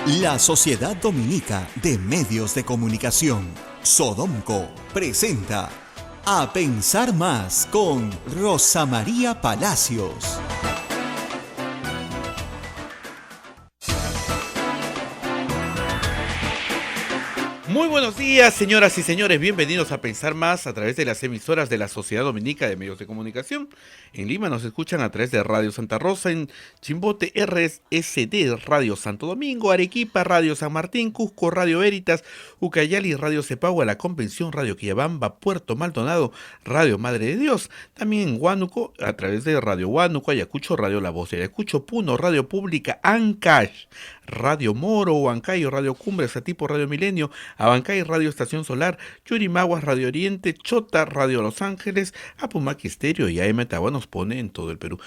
La Sociedad Dominica de Medios de Comunicación, Sodomco, presenta A Pensar Más con Rosa María Palacios. Muy buenos días, señoras y señores. Bienvenidos a Pensar Más a través de las emisoras de la Sociedad Dominica de Medios de Comunicación. En Lima nos escuchan a través de Radio Santa Rosa, en Chimbote RSD, Radio Santo Domingo, Arequipa, Radio San Martín, Cusco, Radio Veritas, Ucayali, Radio Cepagua, La Convención, Radio Quillabamba, Puerto Maldonado, Radio Madre de Dios. También en Huánuco, a través de Radio Huánuco, Ayacucho, Radio La Voz de Ayacucho, Puno, Radio Pública, Ancash, Radio Moro, Huancayo, Radio Cumbre, Satipo, Radio Milenio, Abancay, Radio Estación Solar, Yurimaguas, Radio Oriente, Chota, Radio Los Ángeles, Apumaqui Estéreo y AM Tabá nos pone en todo el Perú.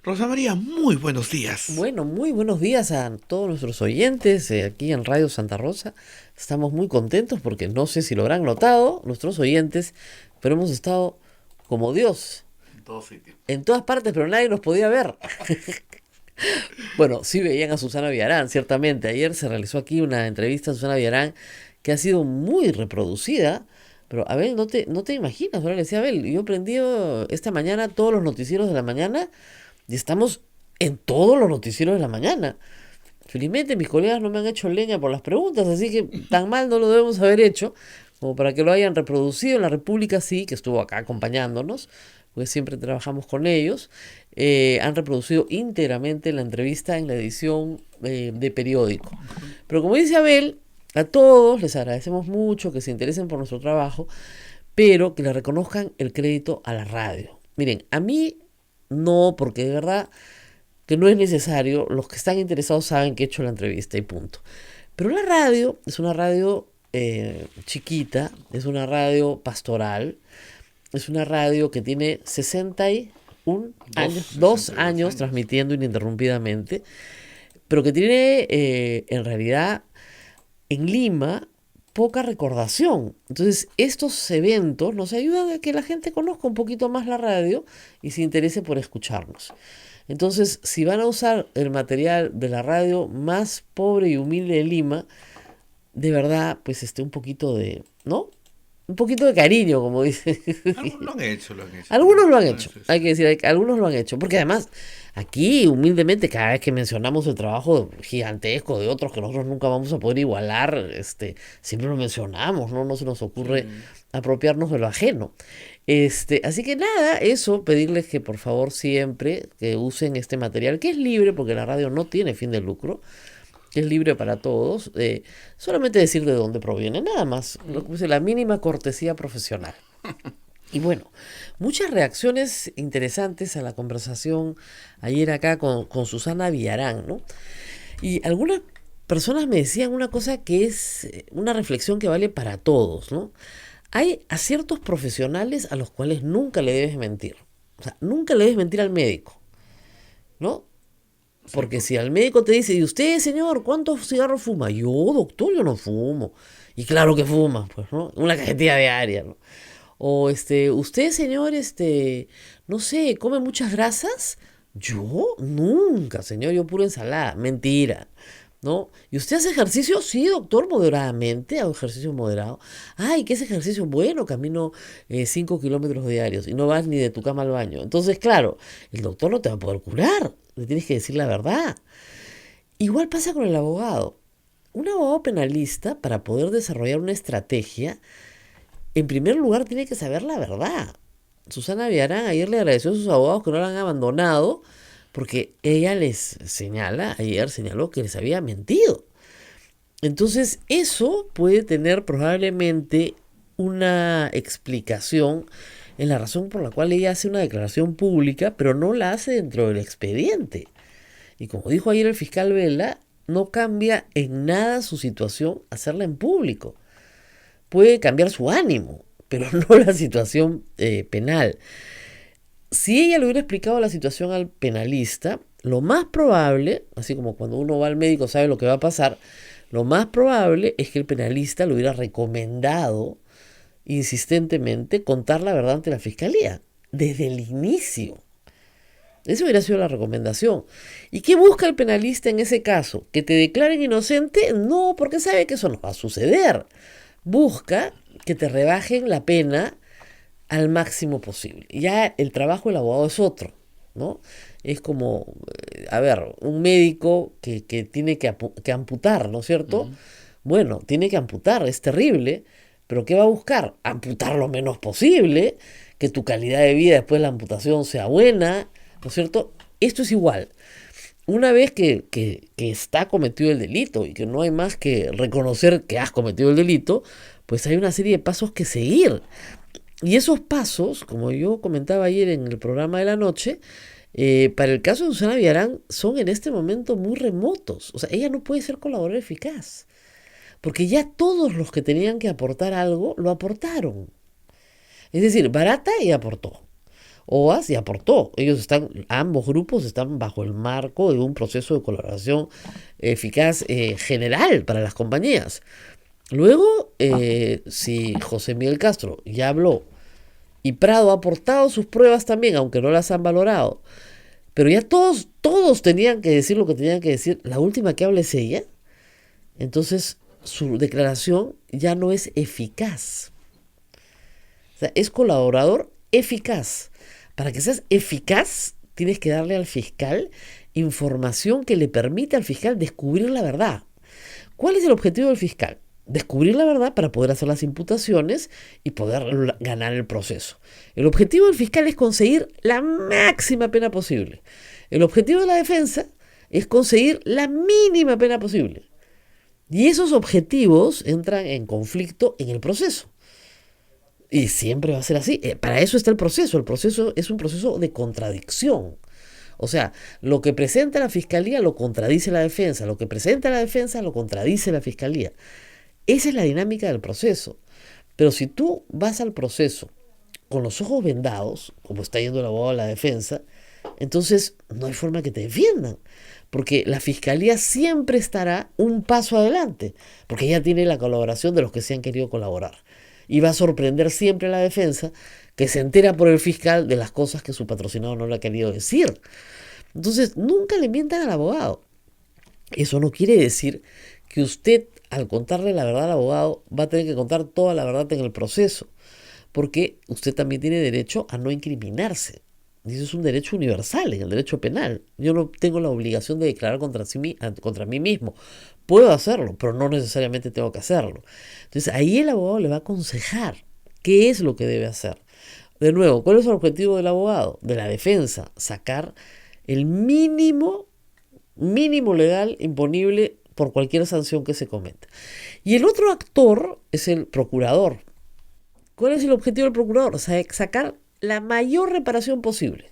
Rosa María, muy buenos días. Bueno, muy buenos días a todos nuestros oyentes aquí en Radio Santa Rosa. Estamos muy contentos porque no sé si lo habrán notado nuestros oyentes, pero hemos estado como Dios. En todo sitio. En todas partes, pero nadie nos podía ver. Bueno, sí veían a Susana Villarán, ciertamente. Ayer se realizó aquí una entrevista a Susana Villarán que ha sido muy reproducida. Pero Abel, no te imaginas. Ahora le decía Abel, yo prendí esta mañana todos los noticieros de la mañana y estamos en todos los noticieros de la mañana. Felizmente mis colegas no me han hecho leña por las preguntas, así que tan mal no lo debemos haber hecho como para que lo hayan reproducido. En La República sí, que estuvo acá acompañándonos, porque siempre trabajamos con ellos. Han reproducido íntegramente la entrevista en la edición de periódico. Pero como dice Abel, a todos les agradecemos mucho que se interesen por nuestro trabajo, pero que le reconozcan el crédito a la radio. Miren, a mí no, porque de verdad que no es necesario. Los que están interesados saben que he hecho la entrevista y punto. Pero la radio es una radio chiquita, es una radio pastoral, es una radio que tiene 61 años, 2 años transmitiendo ininterrumpidamente, pero que tiene en realidad en Lima poca recordación. Entonces estos eventos nos ayudan a que la gente conozca un poquito más la radio y se interese por escucharnos. Entonces, si van a usar el material de la radio más pobre y humilde de Lima, de verdad, pues un poquito de, ¿no? Un poquito de cariño, como dice. Algunos lo han hecho. Algunos lo han hecho, hay que decir, algunos lo han hecho. Porque además, aquí, humildemente, cada vez que mencionamos el trabajo gigantesco de otros que nosotros nunca vamos a poder igualar, siempre lo mencionamos, ¿no? No se nos ocurre apropiarnos de lo ajeno. Así que nada, eso, pedirles que por favor siempre que usen este material, que es libre, porque la radio no tiene fin de lucro, que es libre para todos, solamente decir de dónde proviene, nada más, la mínima cortesía profesional. Y bueno, muchas reacciones interesantes a la conversación ayer acá con Susana Villarán, ¿no? Y algunas personas me decían una cosa que es una reflexión que vale para todos, ¿no? Hay a ciertos profesionales a los cuales nunca le debes mentir. O sea, nunca le debes mentir al médico, ¿no? Porque si al médico te dice, ¿y usted, señor, cuántos cigarros fuma? Yo, doctor, yo no fumo. Y claro que fuma, pues, ¿no? Una cajetilla diaria, ¿no? O usted, señor, no sé, ¿come muchas grasas? Yo, nunca, señor, yo puro ensalada. Mentira, ¿no? ¿Y usted hace ejercicio? Sí, doctor, moderadamente, hago ejercicio moderado. Ay, ¿qué es ejercicio? Bueno, camino 5 kilómetros diarios y no vas ni de tu cama al baño. Entonces, claro, el doctor no te va a poder curar, le tienes que decir la verdad. Igual pasa con el abogado. Un abogado penalista, para poder desarrollar una estrategia, en primer lugar tiene que saber la verdad. Susana Villarán ayer le agradeció a sus abogados que no la han abandonado, porque ella ayer señaló que les había mentido. Entonces eso puede tener probablemente una explicación en la razón por la cual ella hace una declaración pública, pero no la hace dentro del expediente. Y como dijo ayer el fiscal Vela, no cambia en nada su situación hacerla en público. Puede cambiar su ánimo, pero no la situación penal. Si ella le hubiera explicado la situación al penalista, lo más probable, así como cuando uno va al médico sabe lo que va a pasar, lo más probable es que el penalista le hubiera recomendado insistentemente contar la verdad ante la fiscalía, desde el inicio. Esa hubiera sido la recomendación. ¿Y qué busca el penalista en ese caso? ¿Que te declaren inocente? No, porque sabe que eso no va a suceder. Busca que te rebajen la pena al máximo posible. Ya el trabajo del abogado es otro, ¿no? Es como, a ver, un médico que tiene que amputar, ¿no es cierto? Bueno, tiene que amputar, es terrible, pero ¿qué va a buscar? Amputar lo menos posible, que tu calidad de vida después de la amputación sea buena, ¿no es cierto? Esto es igual. Una vez que está cometido el delito y que no hay más que reconocer que has cometido el delito, pues hay una serie de pasos que seguir. Y esos pasos, como yo comentaba ayer en el programa de la noche, para el caso de Susana Villarán son en este momento muy remotos. O sea, ella no puede ser colaboradora eficaz, porque ya todos los que tenían que aportar algo lo aportaron. Es decir, Barata ya aportó. OAS ya aportó. Ambos grupos están bajo el marco de un proceso de colaboración eficaz general para las compañías. Luego, si José Miguel Castro ya habló y Prado ha aportado sus pruebas también, aunque no las han valorado, pero ya todos tenían que decir lo que tenían que decir, la última que habla es ella, entonces su declaración ya no es eficaz. O sea, es colaborador eficaz. Para que seas eficaz, tienes que darle al fiscal información que le permita al fiscal descubrir la verdad. ¿Cuál es el objetivo del fiscal? Descubrir la verdad para poder hacer las imputaciones y poder ganar el proceso. El objetivo del fiscal es conseguir la máxima pena posible. El objetivo de la defensa es conseguir la mínima pena posible. Y esos objetivos entran en conflicto en el proceso. Y siempre va a ser así. Para eso está el proceso. El proceso es un proceso de contradicción. O sea, lo que presenta la fiscalía lo contradice la defensa. Lo que presenta la defensa lo contradice la fiscalía. Esa es la dinámica del proceso. Pero si tú vas al proceso con los ojos vendados, como está yendo el abogado de la defensa, entonces no hay forma que te defiendan. Porque la fiscalía siempre estará un paso adelante. Porque ya tiene la colaboración de los que se han querido colaborar. Y va a sorprender siempre a la defensa, que se entera por el fiscal de las cosas que su patrocinador no le ha querido decir. Entonces, nunca le mientan al abogado. Eso no quiere decir que usted, al contarle la verdad al abogado, va a tener que contar toda la verdad en el proceso, porque usted también tiene derecho a no incriminarse. Y eso es un derecho universal en el derecho penal. Yo no tengo la obligación de declarar contra mí mismo. Puedo hacerlo, pero no necesariamente tengo que hacerlo. Entonces ahí el abogado le va a aconsejar qué es lo que debe hacer. De nuevo, ¿cuál es el objetivo del abogado? De la defensa, sacar el mínimo legal imponible por cualquier sanción que se cometa. Y el otro actor es el procurador. ¿Cuál es el objetivo del procurador? O sea, sacar la mayor reparación posible.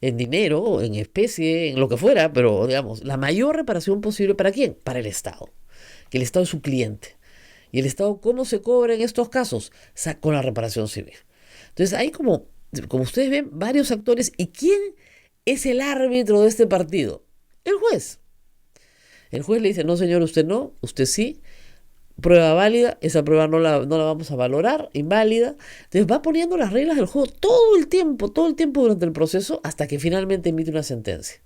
En dinero, en especie, en lo que fuera, pero digamos, la mayor reparación posible ¿para quién? Para el Estado. Que el Estado es su cliente. ¿Y el Estado cómo se cobra en estos casos? Con la reparación civil. Entonces hay como ustedes ven, varios actores. ¿Y quién es el árbitro de este partido? El juez. El juez le dice, no señor, usted no, usted sí. Prueba válida, esa prueba no la vamos a valorar, inválida. Entonces va poniendo las reglas del juego todo el tiempo durante el proceso hasta que finalmente emite una sentencia.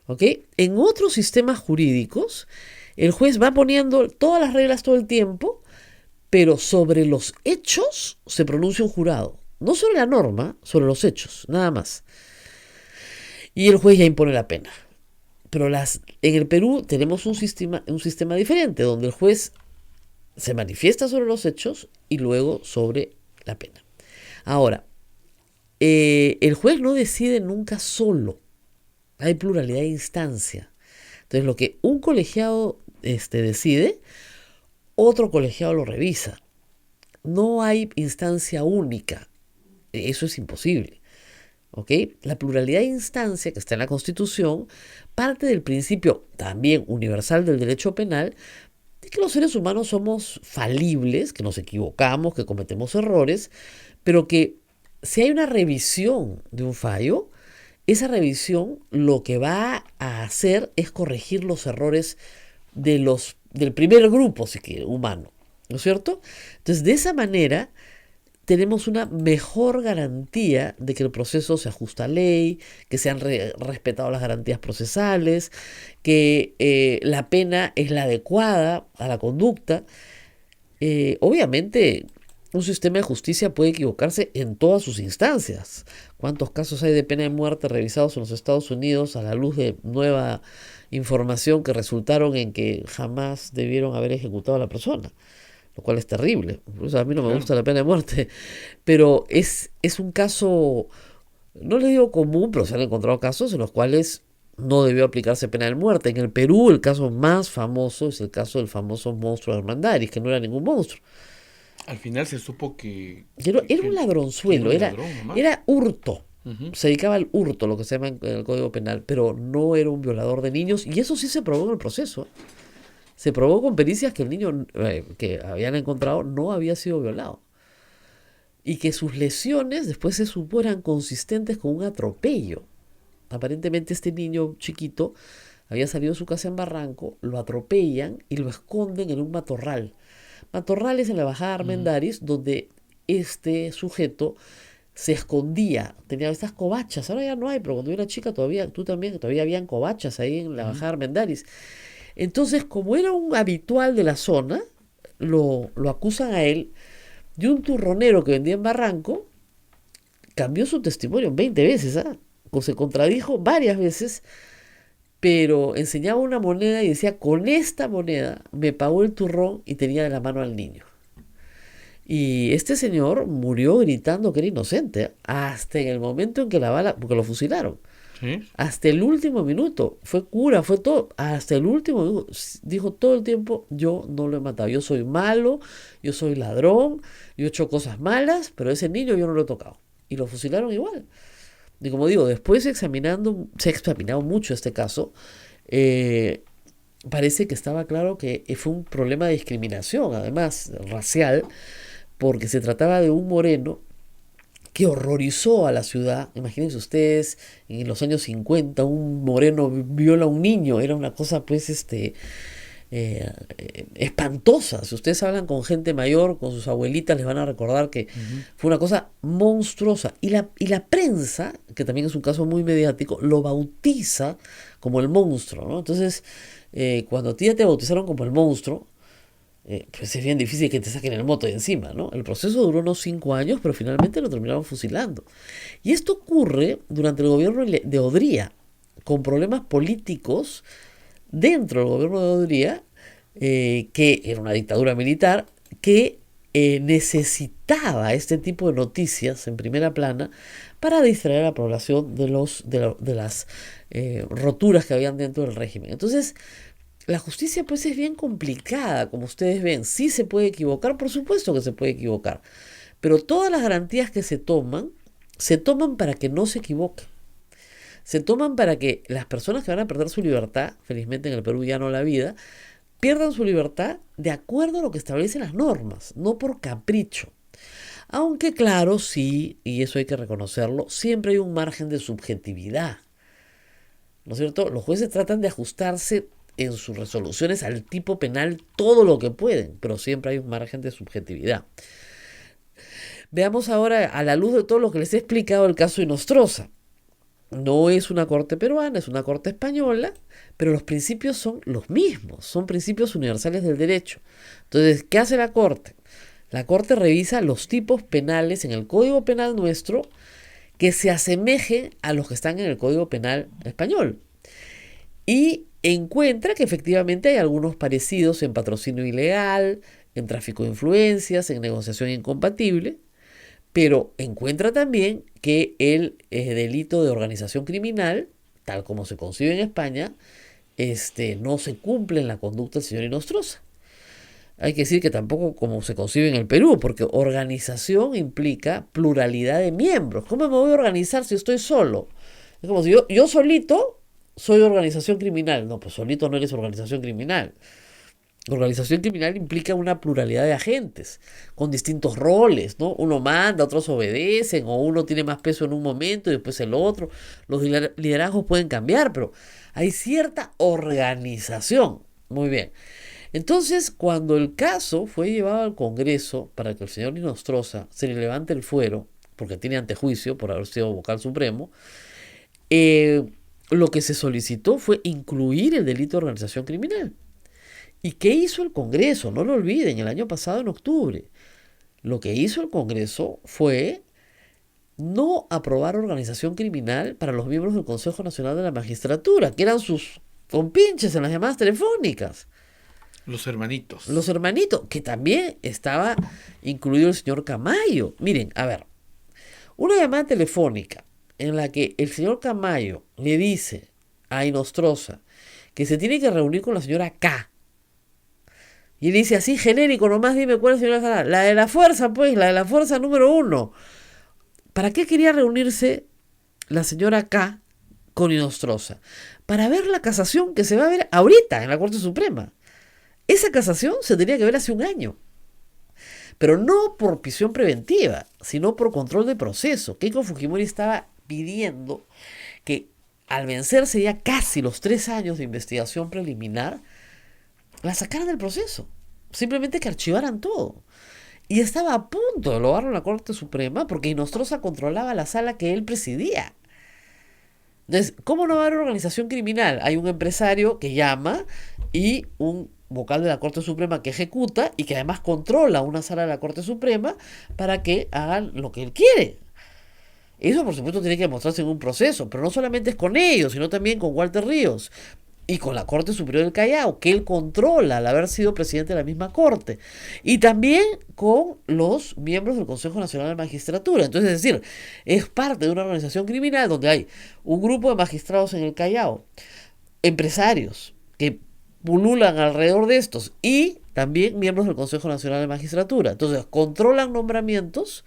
¿Ok? En otros sistemas jurídicos, el juez va poniendo todas las reglas todo el tiempo, pero sobre los hechos se pronuncia un jurado. No sobre la norma, sobre los hechos, nada más. Y el juez ya impone la pena. Pero en el Perú tenemos un sistema diferente, donde el juez se manifiesta sobre los hechos y luego sobre la pena. Ahora, el juez no decide nunca solo. Hay pluralidad de instancia. Entonces, lo que un colegiado decide, otro colegiado lo revisa. No hay instancia única. Eso es imposible. ¿Ok? La pluralidad de instancia que está en la Constitución parte del principio también universal del derecho penal, de que los seres humanos somos falibles, que nos equivocamos, que cometemos errores, pero que si hay una revisión de un fallo, esa revisión lo que va a hacer es corregir los errores del primer grupo humano, ¿no es cierto? Entonces, de esa manera, tenemos una mejor garantía de que el proceso se ajusta a ley, que se han respetado las garantías procesales, que la pena es la adecuada a la conducta. Obviamente, un sistema de justicia puede equivocarse en todas sus instancias. ¿Cuántos casos hay de pena de muerte revisados en los Estados Unidos a la luz de nueva información que resultaron en que jamás debieron haber ejecutado a la persona? Lo cual es terrible. Por eso a mí no me gusta la pena de muerte. Pero es un caso, no le digo común, pero se han encontrado casos en los cuales no debió aplicarse pena de muerte. En el Perú, el caso más famoso es el caso del famoso monstruo Armandaris, que no era ningún monstruo. Al final se supo Era un ladronzuelo, era hurto. Ujú. Se dedicaba al hurto, lo que se llama en el Código Penal, pero no era un violador de niños, y eso sí se probó en el proceso. Se probó con pericias que el niño que habían encontrado no había sido violado. Y que sus lesiones después se supo eran consistentes con un atropello. Aparentemente este niño chiquito había salido de su casa en Barranco, lo atropellan y lo esconden en un matorral. Matorrales en la bajada Armendáriz, donde este sujeto se escondía. Tenía estas covachas, ahora ya no hay, pero cuando yo era chica todavía, tú también, todavía habían covachas ahí en la bajada Armendáriz. Entonces, como era un habitual de la zona, lo acusan a él de un turronero que vendía en Barranco. Cambió su testimonio 20 veces, ¿ah? Se contradijo varias veces, pero enseñaba una moneda y decía, con esta moneda me pagó el turrón, y tenía de la mano al niño. Y este señor murió gritando que era inocente, ¿eh? Hasta en el momento en que la bala, porque lo fusilaron. ¿Sí? Hasta el último minuto, fue cura, fue todo, hasta el último minuto, dijo todo el tiempo, yo no lo he matado, yo soy malo, yo soy ladrón, yo he hecho cosas malas, pero ese niño yo no lo he tocado. Y lo fusilaron igual. Y como digo, después se ha examinado mucho este caso, parece que estaba claro que fue un problema de discriminación, además racial, porque se trataba de un moreno que horrorizó a la ciudad. Imagínense ustedes, en los años 50, un moreno viola a un niño, era una cosa pues espantosa. Si ustedes hablan con gente mayor, con sus abuelitas, les van a recordar que fue una cosa monstruosa. Y la prensa, que también es un caso muy mediático, lo bautiza como el monstruo, ¿no? Entonces, cuando a ti ya te bautizaron como el monstruo, pues es bien difícil que te saquen el moto de encima, ¿no? El proceso duró unos 5 años, pero finalmente lo terminaron fusilando. Y esto ocurre durante el gobierno de Odría, con problemas políticos dentro del gobierno de Odría, que era una dictadura militar, que necesitaba este tipo de noticias en primera plana para distraer a la población de las roturas que habían dentro del régimen. Entonces, la justicia pues es bien complicada, como ustedes ven. Sí se puede equivocar, por supuesto que se puede equivocar, pero todas las garantías que se toman para que no se equivoque. Se toman para que las personas que van a perder su libertad, felizmente en el Perú ya no la vida, pierdan su libertad de acuerdo a lo que establecen las normas, no por capricho. Aunque claro, sí, y eso hay que reconocerlo, siempre hay un margen de subjetividad, ¿no es cierto? Los jueces tratan de ajustarse en sus resoluciones al tipo penal todo lo que pueden, pero siempre hay un margen de subjetividad. Veamos ahora, a la luz de todo lo que les he explicado, el caso Inostroza. No es una corte peruana, es una corte española, pero los principios son los mismos, son principios universales del derecho. Entonces, ¿qué hace la corte? La corte revisa los tipos penales en el Código Penal nuestro que se asemejen a los que están en el Código Penal español. Y encuentra que efectivamente hay algunos parecidos en patrocinio ilegal, en tráfico de influencias, en negociación incompatible, pero encuentra también que el delito de organización criminal, tal como se concibe en España, no se cumple en la conducta del señor Inostroza. Hay que decir que tampoco como se concibe en el Perú, porque organización implica pluralidad de miembros. ¿Cómo me voy a organizar si estoy solo? Es como si yo solito soy organización criminal. No, pues solito no eres organización criminal. Organización criminal implica una pluralidad de agentes con distintos roles, ¿no? Uno manda, otros obedecen, o uno tiene más peso en un momento y después el otro. Los liderazgos pueden cambiar, pero hay cierta organización. Muy bien. Entonces, cuando el caso fue llevado al Congreso para que el señor Inostroza se le levante el fuero, porque tiene antejuicio por haber sido vocal supremo, lo que se solicitó fue incluir el delito de organización criminal. ¿Y qué hizo el Congreso? No lo olviden, el año pasado en octubre. Lo que hizo el Congreso fue no aprobar organización criminal para los miembros del Consejo Nacional de la Magistratura, que eran sus compinches en las llamadas telefónicas. Los hermanitos. Los hermanitos, que también estaba incluido el señor Camayo. Miren, a ver, una llamada telefónica en la que el señor Camayo le dice a Inostroza que se tiene que reunir con la señora K. Y le dice así genérico, nomás dime cuál es la señora K. La de la fuerza, pues, la de la fuerza número 1. ¿Para qué quería reunirse la señora K con Inostroza? Para ver la casación que se va a ver ahorita en la Corte Suprema. Esa casación se tenía que ver hace un año. Pero no por prisión preventiva, sino por control de proceso. Keiko Fujimori estaba pidiendo que al vencerse ya casi los 3 años de investigación preliminar, la sacaran del proceso. Simplemente que archivaran todo. Y estaba a punto de lograrlo en la Corte Suprema porque Inostroza controlaba la sala que él presidía. Entonces, ¿cómo no va a haber organización criminal? Hay un empresario que llama y un vocal de la Corte Suprema que ejecuta y que además controla una sala de la Corte Suprema para que hagan lo que él quiere. Eso, por supuesto, tiene que demostrarse en un proceso, pero no solamente es con ellos, sino también con Walter Ríos y con la Corte Superior del Callao, que él controla al haber sido presidente de la misma Corte, y también con los miembros del Consejo Nacional de Magistratura. Entonces, es decir, es parte de una organización criminal donde hay un grupo de magistrados en el Callao, empresarios que pululan alrededor de estos y también miembros del Consejo Nacional de Magistratura. Entonces, controlan nombramientos,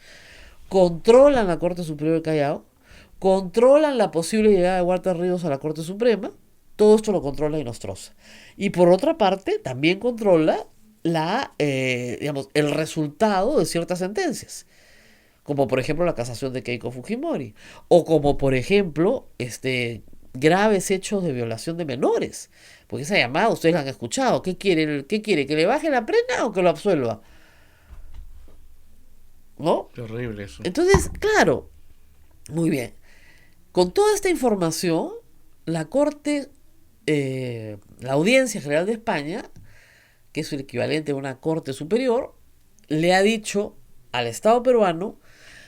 controlan la Corte Superior del Callao, controlan la posible llegada de Walter Ríos a la Corte Suprema. Todo esto lo controla Inostroza. Y por otra parte, también controla el resultado de ciertas sentencias. Como por ejemplo la casación de Keiko Fujimori. O como por ejemplo, graves hechos de violación de menores. Porque esa llamada ustedes la han escuchado. ¿Qué quiere? ¿Que le baje la pena o que lo absuelva? ¿No? Terrible eso. Entonces, claro, muy bien. Con toda esta información, la Corte, la Audiencia General de España, que es el equivalente a una Corte Superior, le ha dicho al Estado peruano,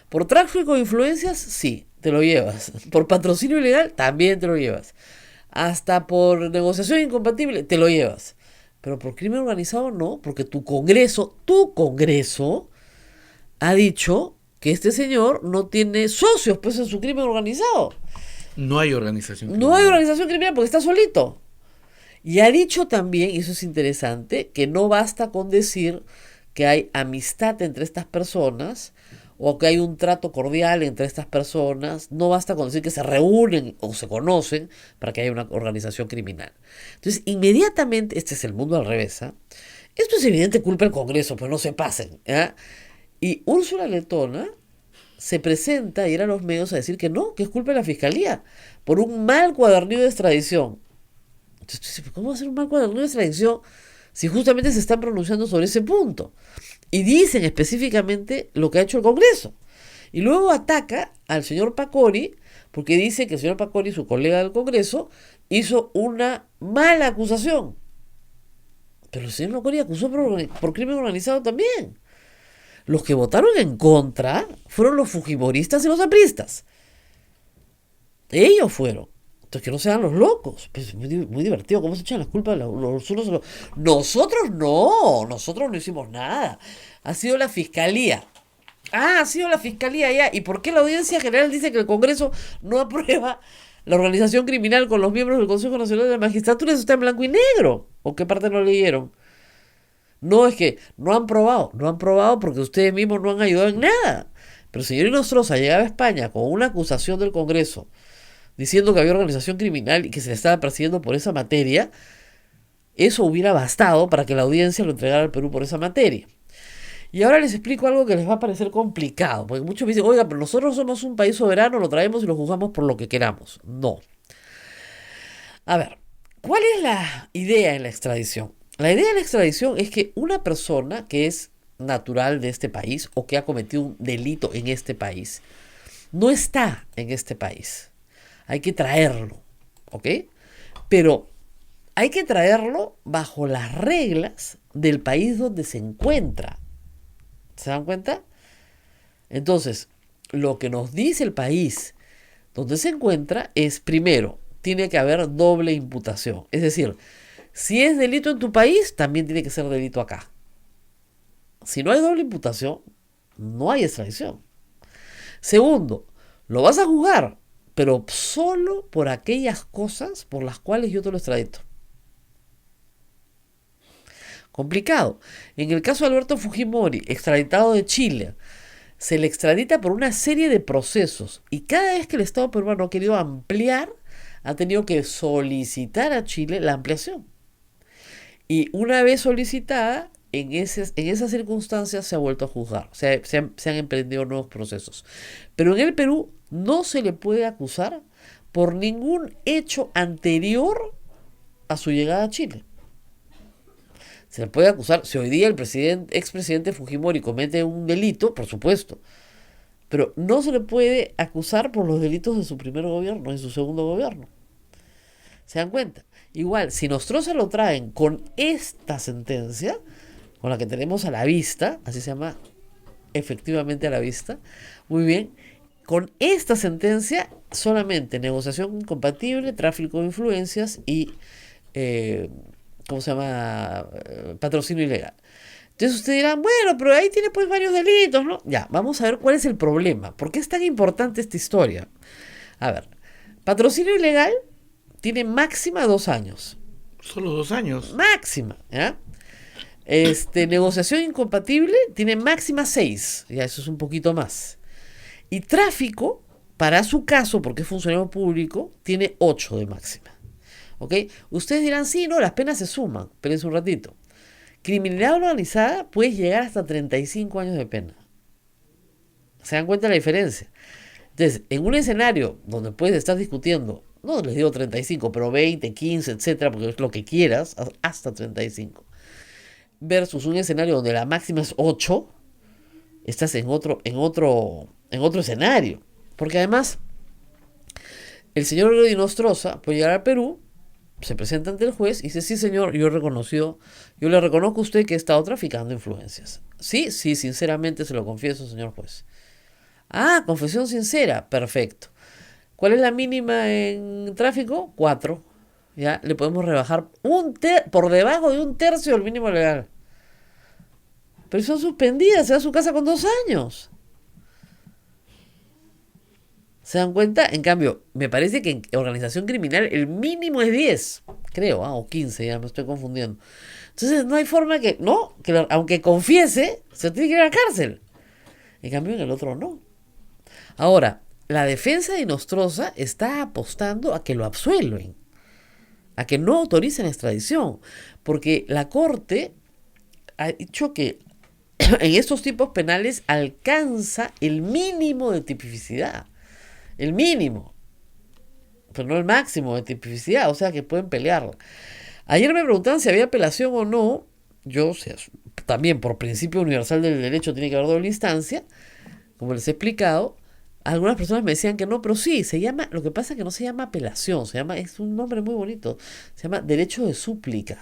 por tráfico de influencias, sí, te lo llevas. Por patrocinio ilegal, también te lo llevas. Hasta por negociación incompatible, te lo llevas. Pero por crimen organizado, no, porque tu Congreso, ha dicho que este señor no tiene socios pues en su crimen organizado. No hay organización criminal. No hay organización criminal porque está solito. Y ha dicho también, y eso es interesante, que no basta con decir que hay amistad entre estas personas o que hay un trato cordial entre estas personas. No basta con decir que se reúnen o se conocen para que haya una organización criminal. Entonces, inmediatamente, este es el mundo al revés, ¿eh? Esto es evidente culpa del Congreso, pero no se pasen, ¿eh? Y Úrsula Letona se presenta a ir a los medios a decir que no, que es culpa de la Fiscalía por un mal cuadernillo de extradición. Entonces, ¿cómo va a ser un mal cuadernillo de extradición si justamente se están pronunciando sobre ese punto? Y dicen específicamente lo que ha hecho el Congreso. Y luego ataca al señor Pacori porque dice que el señor Pacori, su colega del Congreso, hizo una mala acusación. Pero el señor Pacori acusó por crimen organizado también. Los que votaron en contra fueron los fujimoristas y los apristas. Ellos fueron. Entonces, que no sean los locos. Pues es muy divertido cómo se echan las culpas los unos a los... Nosotros no hicimos nada. Ha sido la Fiscalía. Ha sido la Fiscalía ya. ¿Y por qué la Audiencia General dice que el Congreso no aprueba la organización criminal con los miembros del Consejo Nacional de la Magistratura? Eso está en blanco y negro. ¿O qué parte no leyeron? No, es que no han probado porque ustedes mismos no han ayudado en nada. Pero el señor Inostroza llegaba a España con una acusación del Congreso diciendo que había organización criminal y que se le estaba persiguiendo por esa materia. Eso hubiera bastado para que la audiencia lo entregara al Perú por esa materia. Y ahora les explico algo que les va a parecer complicado, porque muchos me dicen, oiga, pero nosotros somos un país soberano, lo traemos y lo juzgamos por lo que queramos. No. A ver, ¿cuál es la idea en la extradición? La idea de la extradición es que una persona que es natural de este país o que ha cometido un delito en este país no está en este país. Hay que traerlo, ¿ok? Pero hay que traerlo bajo las reglas del país donde se encuentra. ¿Se dan cuenta? Entonces, lo que nos dice el país donde se encuentra es, primero, tiene que haber doble imputación. Es decir, si es delito en tu país, también tiene que ser delito acá. Si no hay doble imputación, no hay extradición. Segundo, lo vas a juzgar, pero solo por aquellas cosas por las cuales yo te lo extradito. Complicado. En el caso de Alberto Fujimori, extraditado de Chile, se le extradita por una serie de procesos y cada vez que el Estado peruano ha querido ampliar, ha tenido que solicitar a Chile la ampliación. Y una vez solicitada, en esas circunstancias se ha vuelto a juzgar, se han emprendido nuevos procesos. Pero en el Perú no se le puede acusar por ningún hecho anterior a su llegada a Chile. Se le puede acusar, si hoy día el expresidente Fujimori comete un delito, por supuesto, pero no se le puede acusar por los delitos de su primer gobierno y su segundo gobierno. ¿Se dan cuenta? Igual, si Nostroza lo traen con esta sentencia, con la que tenemos a la vista, así se llama efectivamente a la vista, muy bien, con esta sentencia solamente negociación incompatible, tráfico de influencias y ¿cómo se llama? Patrocinio ilegal. Entonces ustedes dirán, bueno, pero ahí tiene pues varios delitos, ¿no? Ya, vamos a ver cuál es el problema. ¿Por qué es tan importante esta historia? A ver, patrocinio ilegal tiene máxima 2 años. Solo 2 años. Máxima, ¿ya? Negociación incompatible tiene máxima 6. Ya, eso es un poquito más. Y tráfico, para su caso, porque es funcionario público, tiene 8 de máxima. ¿Ok? Ustedes dirán, sí, no, las penas se suman, pero es un ratito. Criminalidad organizada puede llegar hasta 35 años de pena. ¿Se dan cuenta de la diferencia? Entonces, en un escenario donde puedes estar discutiendo, no les digo 35, pero 20, 15, etcétera, porque es lo que quieras, hasta 35, versus un escenario donde la máxima es 8, estás en otro escenario. Porque además, el señor Di Nostroza puede llegar al Perú, se presenta ante el juez y dice, sí señor, yo le reconozco a usted que he estado traficando influencias. Sí, sinceramente se lo confieso, señor juez. Ah, confesión sincera, perfecto. ¿Cuál es la mínima en tráfico? 4. Ya, le podemos rebajar por debajo de 1/3 del mínimo legal. Pero son suspendidas, se va a su casa con 2 años. ¿Se dan cuenta? En cambio, me parece que en organización criminal el mínimo es 10, creo, o 15, ya me estoy confundiendo. Entonces no hay forma que aunque confiese, se tiene que ir a la cárcel. En cambio, en el otro no. Ahora, la defensa de Nostroza está apostando a que lo absuelven, a que no autoricen extradición, porque la Corte ha dicho que en estos tipos penales alcanza el mínimo de tipificidad. El mínimo, pero no el máximo de tipificidad, o sea que pueden pelearla. Ayer me preguntaban si había apelación o no. Yo, también por principio universal del derecho tiene que haber doble instancia, como les he explicado. Algunas personas me decían que no, pero sí, lo que pasa es que no se llama apelación, es un nombre muy bonito, se llama derecho de súplica.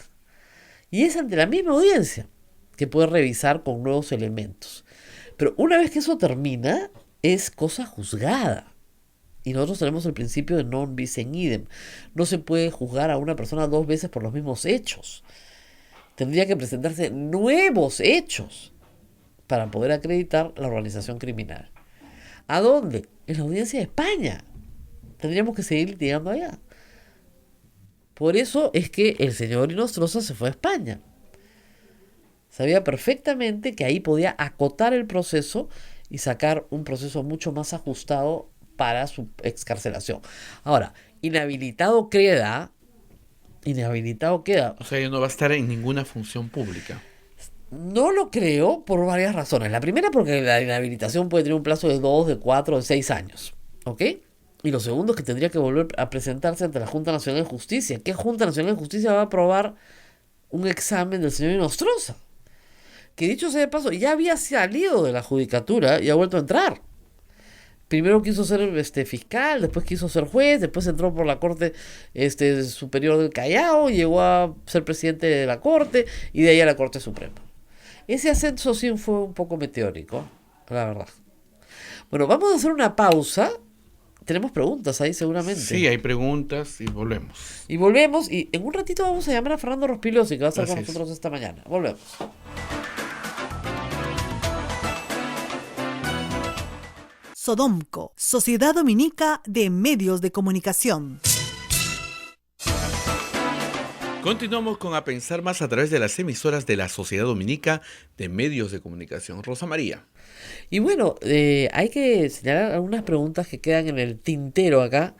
Y es ante la misma audiencia que puede revisar con nuevos elementos. Pero una vez que eso termina, es cosa juzgada. Y nosotros tenemos el principio de non bis in idem. No se puede juzgar a una persona 2 veces por los mismos hechos. Tendría que presentarse nuevos hechos para poder acreditar la organización criminal. ¿A dónde? En la audiencia de España. Tendríamos que seguir litigando allá. Por eso es que el señor Nostroza se fue a España. Sabía perfectamente que ahí podía acotar el proceso y sacar un proceso mucho más ajustado para su excarcelación. Ahora, inhabilitado queda. O sea, ya no va a estar en ninguna función pública. No lo creo por varias razones. La primera, porque la inhabilitación puede tener un plazo de 2, de 4, de 6 años. ¿Ok? Y lo segundo es que tendría que volver a presentarse ante la Junta Nacional de Justicia. ¿Qué Junta Nacional de Justicia va a aprobar un examen del señor Inostroza, que dicho sea de paso, ya había salido de la judicatura y ha vuelto a entrar. Primero quiso ser fiscal, después quiso ser juez, después entró por la Corte Superior del Callao, llegó a ser presidente de la Corte y de ahí a la Corte Suprema. Ese ascenso sí fue un poco meteórico, la verdad. Bueno, vamos a hacer una pausa. Tenemos preguntas ahí seguramente. Sí, hay preguntas y volvemos. Y volvemos y en un ratito vamos a llamar a Fernando Rospigliosi, que va a estar con nosotros esta mañana. Volvemos. Sodomco, Sociedad Dominica de Medios de Comunicación. Continuamos con A Pensar Más a través de las emisoras de la Sociedad Dominica de Medios de Comunicación. Rosa María. Y bueno, hay que señalar algunas preguntas que quedan en el tintero acá.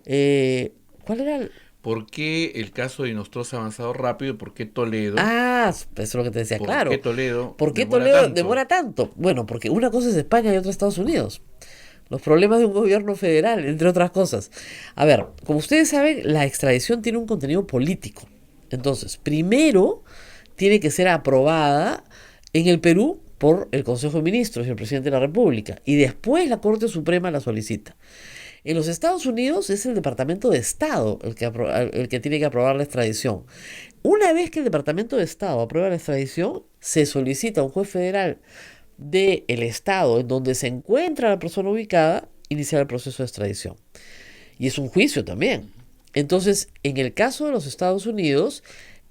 ¿Cuál era el...? ¿Por qué el caso de Inostroza ha avanzado rápido? ¿Por qué Toledo? Ah, eso es lo que te decía, claro. ¿Por qué Toledo demora tanto? Bueno, porque una cosa es España y otra Estados Unidos. Los problemas de un gobierno federal, entre otras cosas. A ver, como ustedes saben, la extradición tiene un contenido político. Entonces, primero tiene que ser aprobada en el Perú por el Consejo de Ministros y el Presidente de la República. Y después la Corte Suprema la solicita. En los Estados Unidos es el Departamento de Estado el que tiene que aprobar la extradición. Una vez que el Departamento de Estado aprueba la extradición, se solicita a un juez federal del estado en donde se encuentra la persona ubicada iniciar el proceso de extradición. Y es un juicio también. Entonces, en el caso de los Estados Unidos,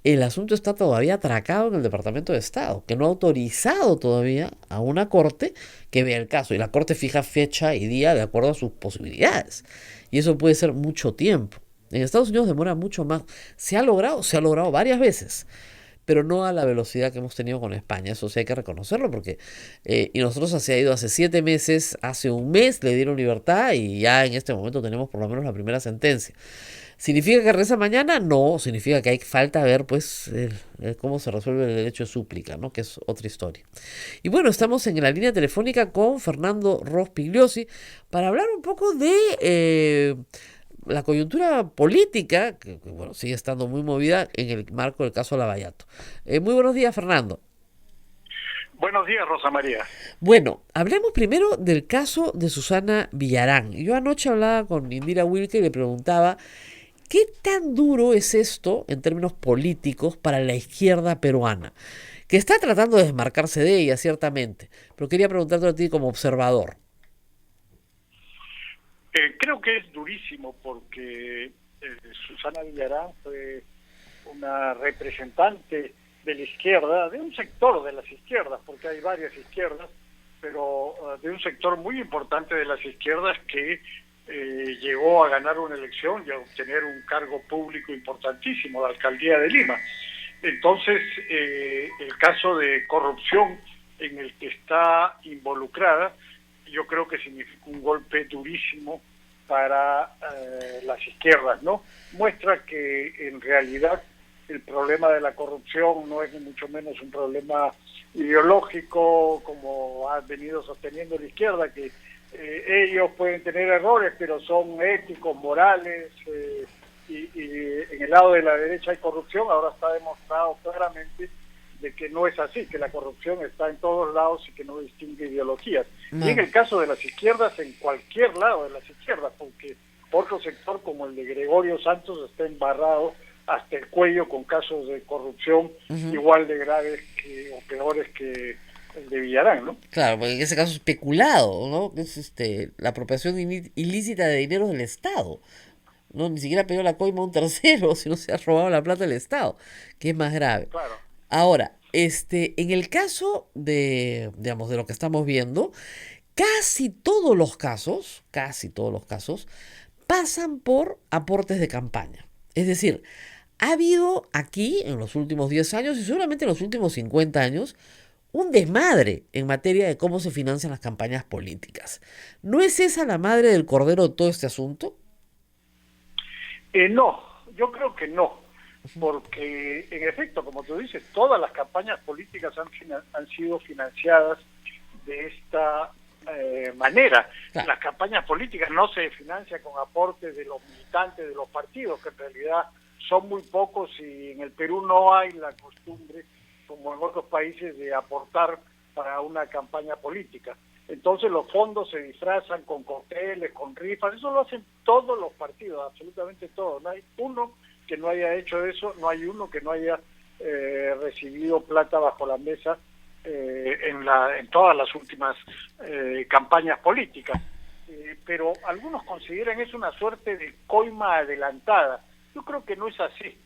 el asunto está todavía atracado en el Departamento de Estado, que no ha autorizado todavía a una corte que vea el caso. Y la corte fija fecha y día de acuerdo a sus posibilidades. Y eso puede ser mucho tiempo. En Estados Unidos demora mucho más. Se ha logrado varias veces, pero no a la velocidad que hemos tenido con España. Eso sí hay que reconocerlo, porque y nosotros se ha ido hace 7 meses, hace un mes le dieron libertad y ya en este momento tenemos por lo menos la primera sentencia. ¿Significa que regresa mañana? No, significa que hay falta ver pues cómo se resuelve el derecho de súplica, ¿no? Que es otra historia. Y bueno, estamos en la línea telefónica con Fernando Rospigliosi para hablar un poco de la coyuntura política, que bueno, sigue estando muy movida en el marco del caso Lavallato. Muy buenos días, Fernando. Buenos días, Rosa María. Bueno, hablemos primero del caso de Susana Villarán. Yo anoche hablaba con Indira Wilke y le preguntaba ¿qué tan duro es esto en términos políticos para la izquierda peruana? Que está tratando de desmarcarse de ella, ciertamente, pero quería preguntarte a ti como observador. Creo que es durísimo porque Susana Villarán fue una representante de la izquierda, de un sector de las izquierdas, porque hay varias izquierdas, pero de un sector muy importante de las izquierdas que llegó a ganar una elección y a obtener un cargo público importantísimo, la alcaldía de Lima. Entonces, el caso de corrupción en el que está involucrada, yo creo que significa un golpe durísimo para las izquierdas, ¿no? Muestra que en realidad el problema de la corrupción no es ni mucho menos un problema ideológico, como ha venido sosteniendo la izquierda, que ellos pueden tener errores, pero son éticos, morales, y en el lado de la derecha hay corrupción. Ahora está demostrado claramente de que no es así, que la corrupción está en todos lados y que no distingue ideologías. Y en el caso de las izquierdas, en cualquier lado de las izquierdas, porque otro sector como el de Gregorio Santos está embarrado hasta el cuello con casos de corrupción igual de graves o peores que el de Villarán, ¿no? Claro, porque en ese caso es especulado, ¿no? Es la apropiación ilícita de dinero del Estado. No, ni siquiera pidió la coima a un tercero, sino se ha robado la plata del Estado, que es más grave. Claro. Ahora, en el caso de, digamos, de lo que estamos viendo, casi todos los casos pasan por aportes de campaña. Es decir, ha habido aquí en los últimos 10 años y seguramente en los últimos 50 años un desmadre en materia de cómo se financian las campañas políticas. ¿No es esa la madre del cordero de todo este asunto? No, yo creo que no, porque en efecto, como tú dices, todas las campañas políticas han sido financiadas de esta manera. Claro. Las campañas políticas no se financian con aportes de los militantes de los partidos, que en realidad son muy pocos y en el Perú no hay la costumbre, como en otros países, de aportar para una campaña política. Entonces los fondos se disfrazan con cócteles, con rifas, eso lo hacen todos los partidos, absolutamente todos. No hay uno que no haya hecho eso, no hay uno que no haya recibido plata bajo la mesa en todas las últimas campañas políticas. Pero algunos consideran eso una suerte de coima adelantada. Yo creo que no es así.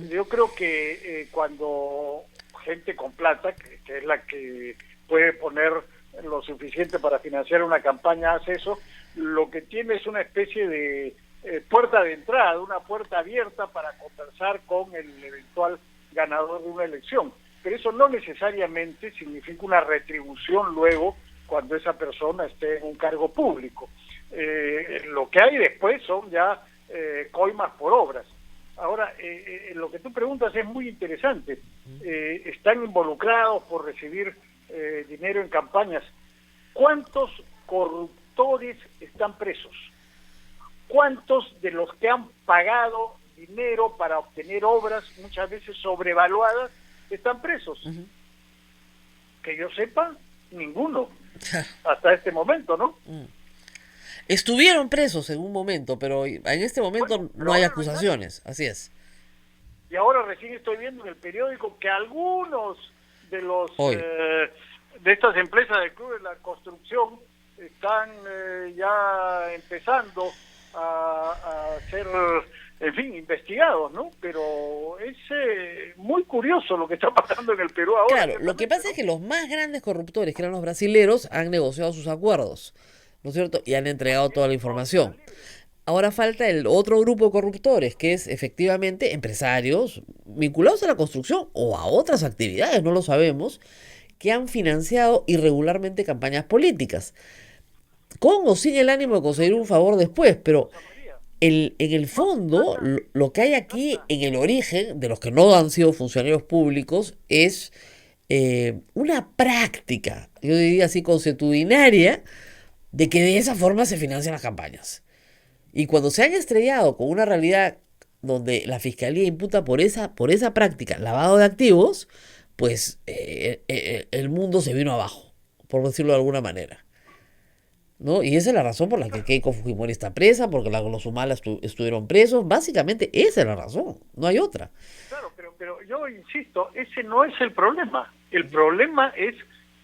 Yo creo que cuando gente con plata, que es la que puede poner lo suficiente para financiar una campaña, hace eso, lo que tiene es una especie de puerta de entrada, una puerta abierta para conversar con el eventual ganador de una elección. Pero eso no necesariamente significa una retribución luego cuando esa persona esté en un cargo público. Lo que hay después son ya coimas por obras. Ahora, lo que tú preguntas es muy interesante. Están involucrados por recibir dinero en campañas. ¿Cuántos corruptores están presos? ¿Cuántos de los que han pagado dinero para obtener obras, muchas veces sobrevaluadas, están presos? Que yo sepa, ninguno. Hasta este momento, ¿no? Estuvieron presos en un momento, pero en este momento Bueno, no hay acusaciones, así es. Y ahora recién estoy viendo en el periódico que algunos de los de estas empresas del Club de la Construcción están ya empezando a ser, en fin, investigados, ¿no? Pero es muy curioso lo que está pasando en el Perú ahora. Claro, lo que pasa es que los más grandes corruptores, que eran los brasileros, han negociado sus acuerdos, ¿no es cierto? Y han entregado toda la información. Ahora falta el otro grupo de corruptores, que es efectivamente empresarios vinculados a la construcción o a otras actividades, no lo sabemos, que han financiado irregularmente campañas políticas, con o sin el ánimo de conseguir un favor después, pero en el fondo, lo que hay aquí en el origen de los que no han sido funcionarios públicos es una práctica, yo diría así, consuetudinaria, de que de esa forma se financian las campañas. Y cuando se han estrellado con una realidad donde la fiscalía imputa por esa práctica lavado de activos, pues el mundo se vino abajo, por decirlo de alguna manera, ¿no? Y esa es la razón por la que Keiko Fujimori está presa, porque los Humala estuvieron presos. Básicamente esa es la razón, no hay otra. Claro, pero yo insisto, ese no es el problema. El problema es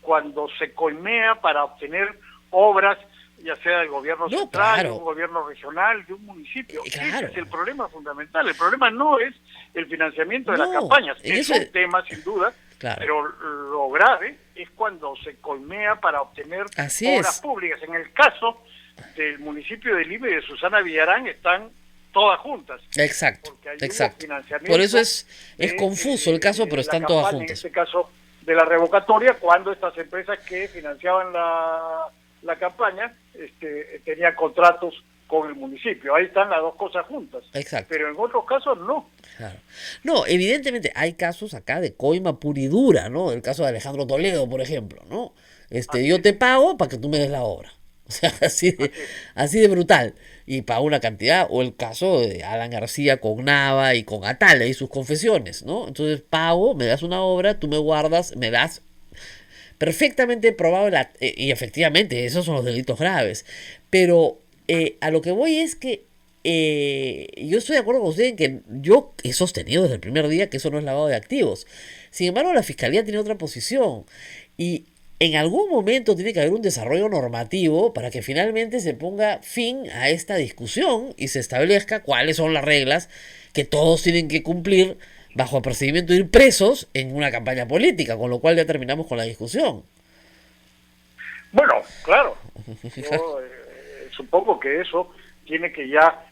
cuando se coimea para obtener obras, ya sea del gobierno central, claro, de un gobierno regional, de un municipio. Claro. Ese es el problema fundamental. El problema no es el financiamiento de las campañas. Es un tema, sin duda, claro, pero lo grave es cuando se coimea para obtener obras públicas. En el caso del municipio de Lima y de Susana Villarán están todas juntas. Exacto, exacto. Por eso es confuso el caso, pero están todas juntas. En este caso de la revocatoria, cuando estas empresas que financiaban la campaña tenían contratos con el municipio. Ahí están las dos cosas juntas. Exacto. Pero en otros casos no. Claro. No, evidentemente hay casos acá de coima pura y dura, ¿no? El caso de Alejandro Toledo, por ejemplo, ¿no? Yo te pago para que tú me des la obra. O sea, así de brutal. Y para una cantidad. O el caso de Alan García con Nava y con Atala y sus confesiones, ¿no? Entonces pago, me das una obra, tú me guardas, me das perfectamente probado y efectivamente esos son los delitos graves. Pero a lo que voy es que yo estoy de acuerdo con usted en que yo he sostenido desde el primer día que eso no es lavado de activos. Sin embargo, la Fiscalía tiene otra posición y en algún momento tiene que haber un desarrollo normativo para que finalmente se ponga fin a esta discusión y se establezca cuáles son las reglas que todos tienen que cumplir bajo el procedimiento de ir presos en una campaña política, con lo cual ya terminamos con la discusión. Bueno, claro. Yo supongo que eso tiene que ya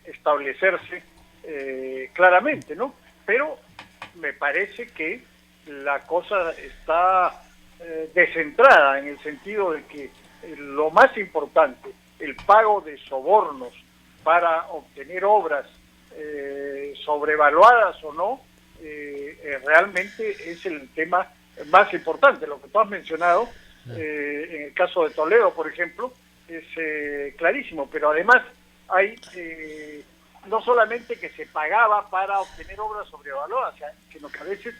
establecerse claramente, ¿no? Pero me parece que la cosa está descentrada en el sentido de que lo más importante, el pago de sobornos para obtener obras sobrevaluadas o no, realmente es el tema más importante. Lo que tú has mencionado, en el caso de Toledo, por ejemplo, es clarísimo, pero además hay no solamente que se pagaba para obtener obras sobrevaluadas, sino que a veces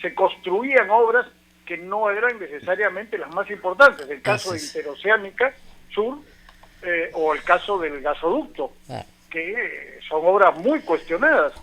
se construían obras que no eran necesariamente las más importantes. El caso de Interoceánica Sur o el caso del gasoducto, que son obras muy cuestionadas,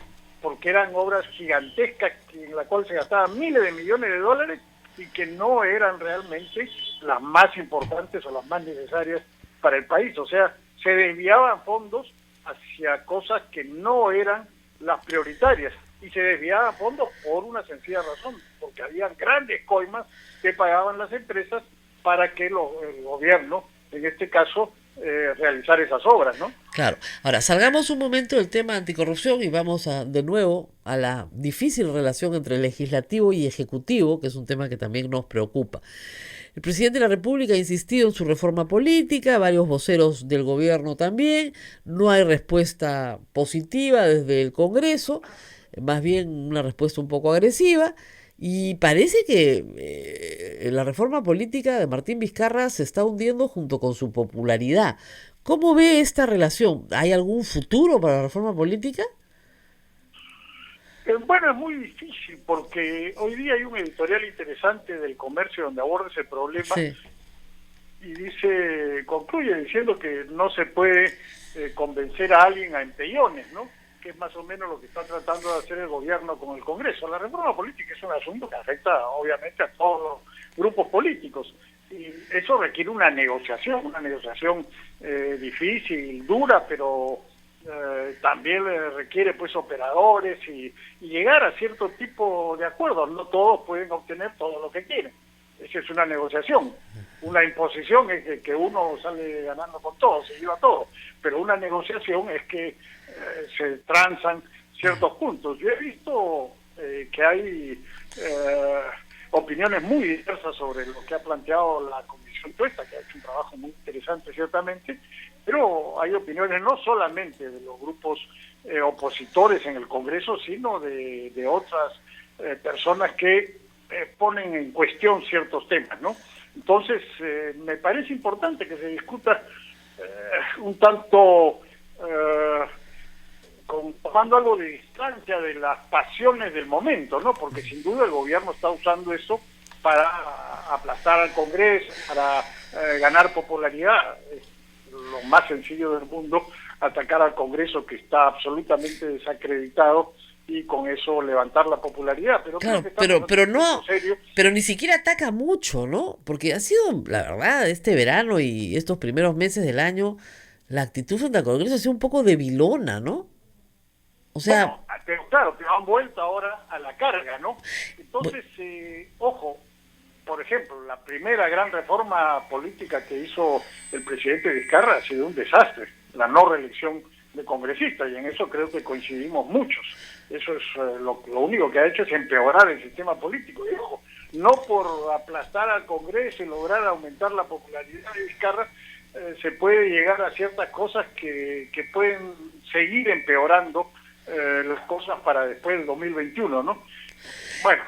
porque eran obras gigantescas en la cual se gastaban miles de millones de dólares y que no eran realmente las más importantes o las más necesarias para el país. O sea, se desviaban fondos hacia cosas que no eran las prioritarias, y se desviaban fondos por una sencilla razón, porque había grandes coimas que pagaban las empresas para que el gobierno, en este caso, realizar esas obras, ¿no? Claro. Ahora, salgamos un momento del tema anticorrupción y vamos de nuevo a la difícil relación entre legislativo y ejecutivo, que es un tema que también nos preocupa. El presidente de la República ha insistido en su reforma política, varios voceros del gobierno también, no hay respuesta positiva desde el Congreso, más bien una respuesta un poco agresiva, y parece que la reforma política de Martín Vizcarra se está hundiendo junto con su popularidad. ¿Cómo ve esta relación? ¿Hay algún futuro para la reforma política? Bueno, es muy difícil porque hoy día hay un editorial interesante del Comercio donde aborda ese problema, sí, y concluye diciendo que no se puede convencer a alguien a empellones, ¿no? Que es más o menos lo que está tratando de hacer el gobierno con el Congreso. La reforma política es un asunto que afecta obviamente a todos los grupos políticos, y eso requiere una negociación difícil, dura, pero también requiere pues operadores y llegar a cierto tipo de acuerdos. No todos pueden obtener todo lo que quieren. Esa es una negociación. Una imposición es que uno sale ganando con todo, se lleva todo, pero una negociación es que se transan ciertos puntos. Yo he visto que hay opiniones muy diversas sobre lo que ha planteado la Comisión Tuesta, que ha hecho un trabajo muy interesante ciertamente, pero hay opiniones no solamente de los grupos opositores en el Congreso, sino de otras personas que ponen en cuestión ciertos temas, ¿no? Entonces, me parece importante que se discuta un tanto tomando algo de distancia de las pasiones del momento, ¿no? Porque sin duda el gobierno está usando eso para aplastar al Congreso, para ganar popularidad. Es lo más sencillo del mundo atacar al Congreso, que está absolutamente desacreditado, y con eso levantar la popularidad. Pero claro, pero ni siquiera ataca mucho, ¿no? Porque ha sido, la verdad, este verano y estos primeros meses del año, la actitud frente al Congreso ha sido un poco debilona, ¿no? O sea... Bueno, pero claro, pero han vuelto ahora a la carga, ¿no? Entonces, ojo, por ejemplo, la primera gran reforma política que hizo el presidente Vizcarra ha sido un desastre, la no reelección de congresistas, y en eso creo que coincidimos muchos. Eso es lo único que ha hecho es empeorar el sistema político. Y ojo, no por aplastar al Congreso y lograr aumentar la popularidad de Vizcarra, se puede llegar a ciertas cosas que pueden seguir empeorando las cosas para después del 2021, ¿no? Bueno,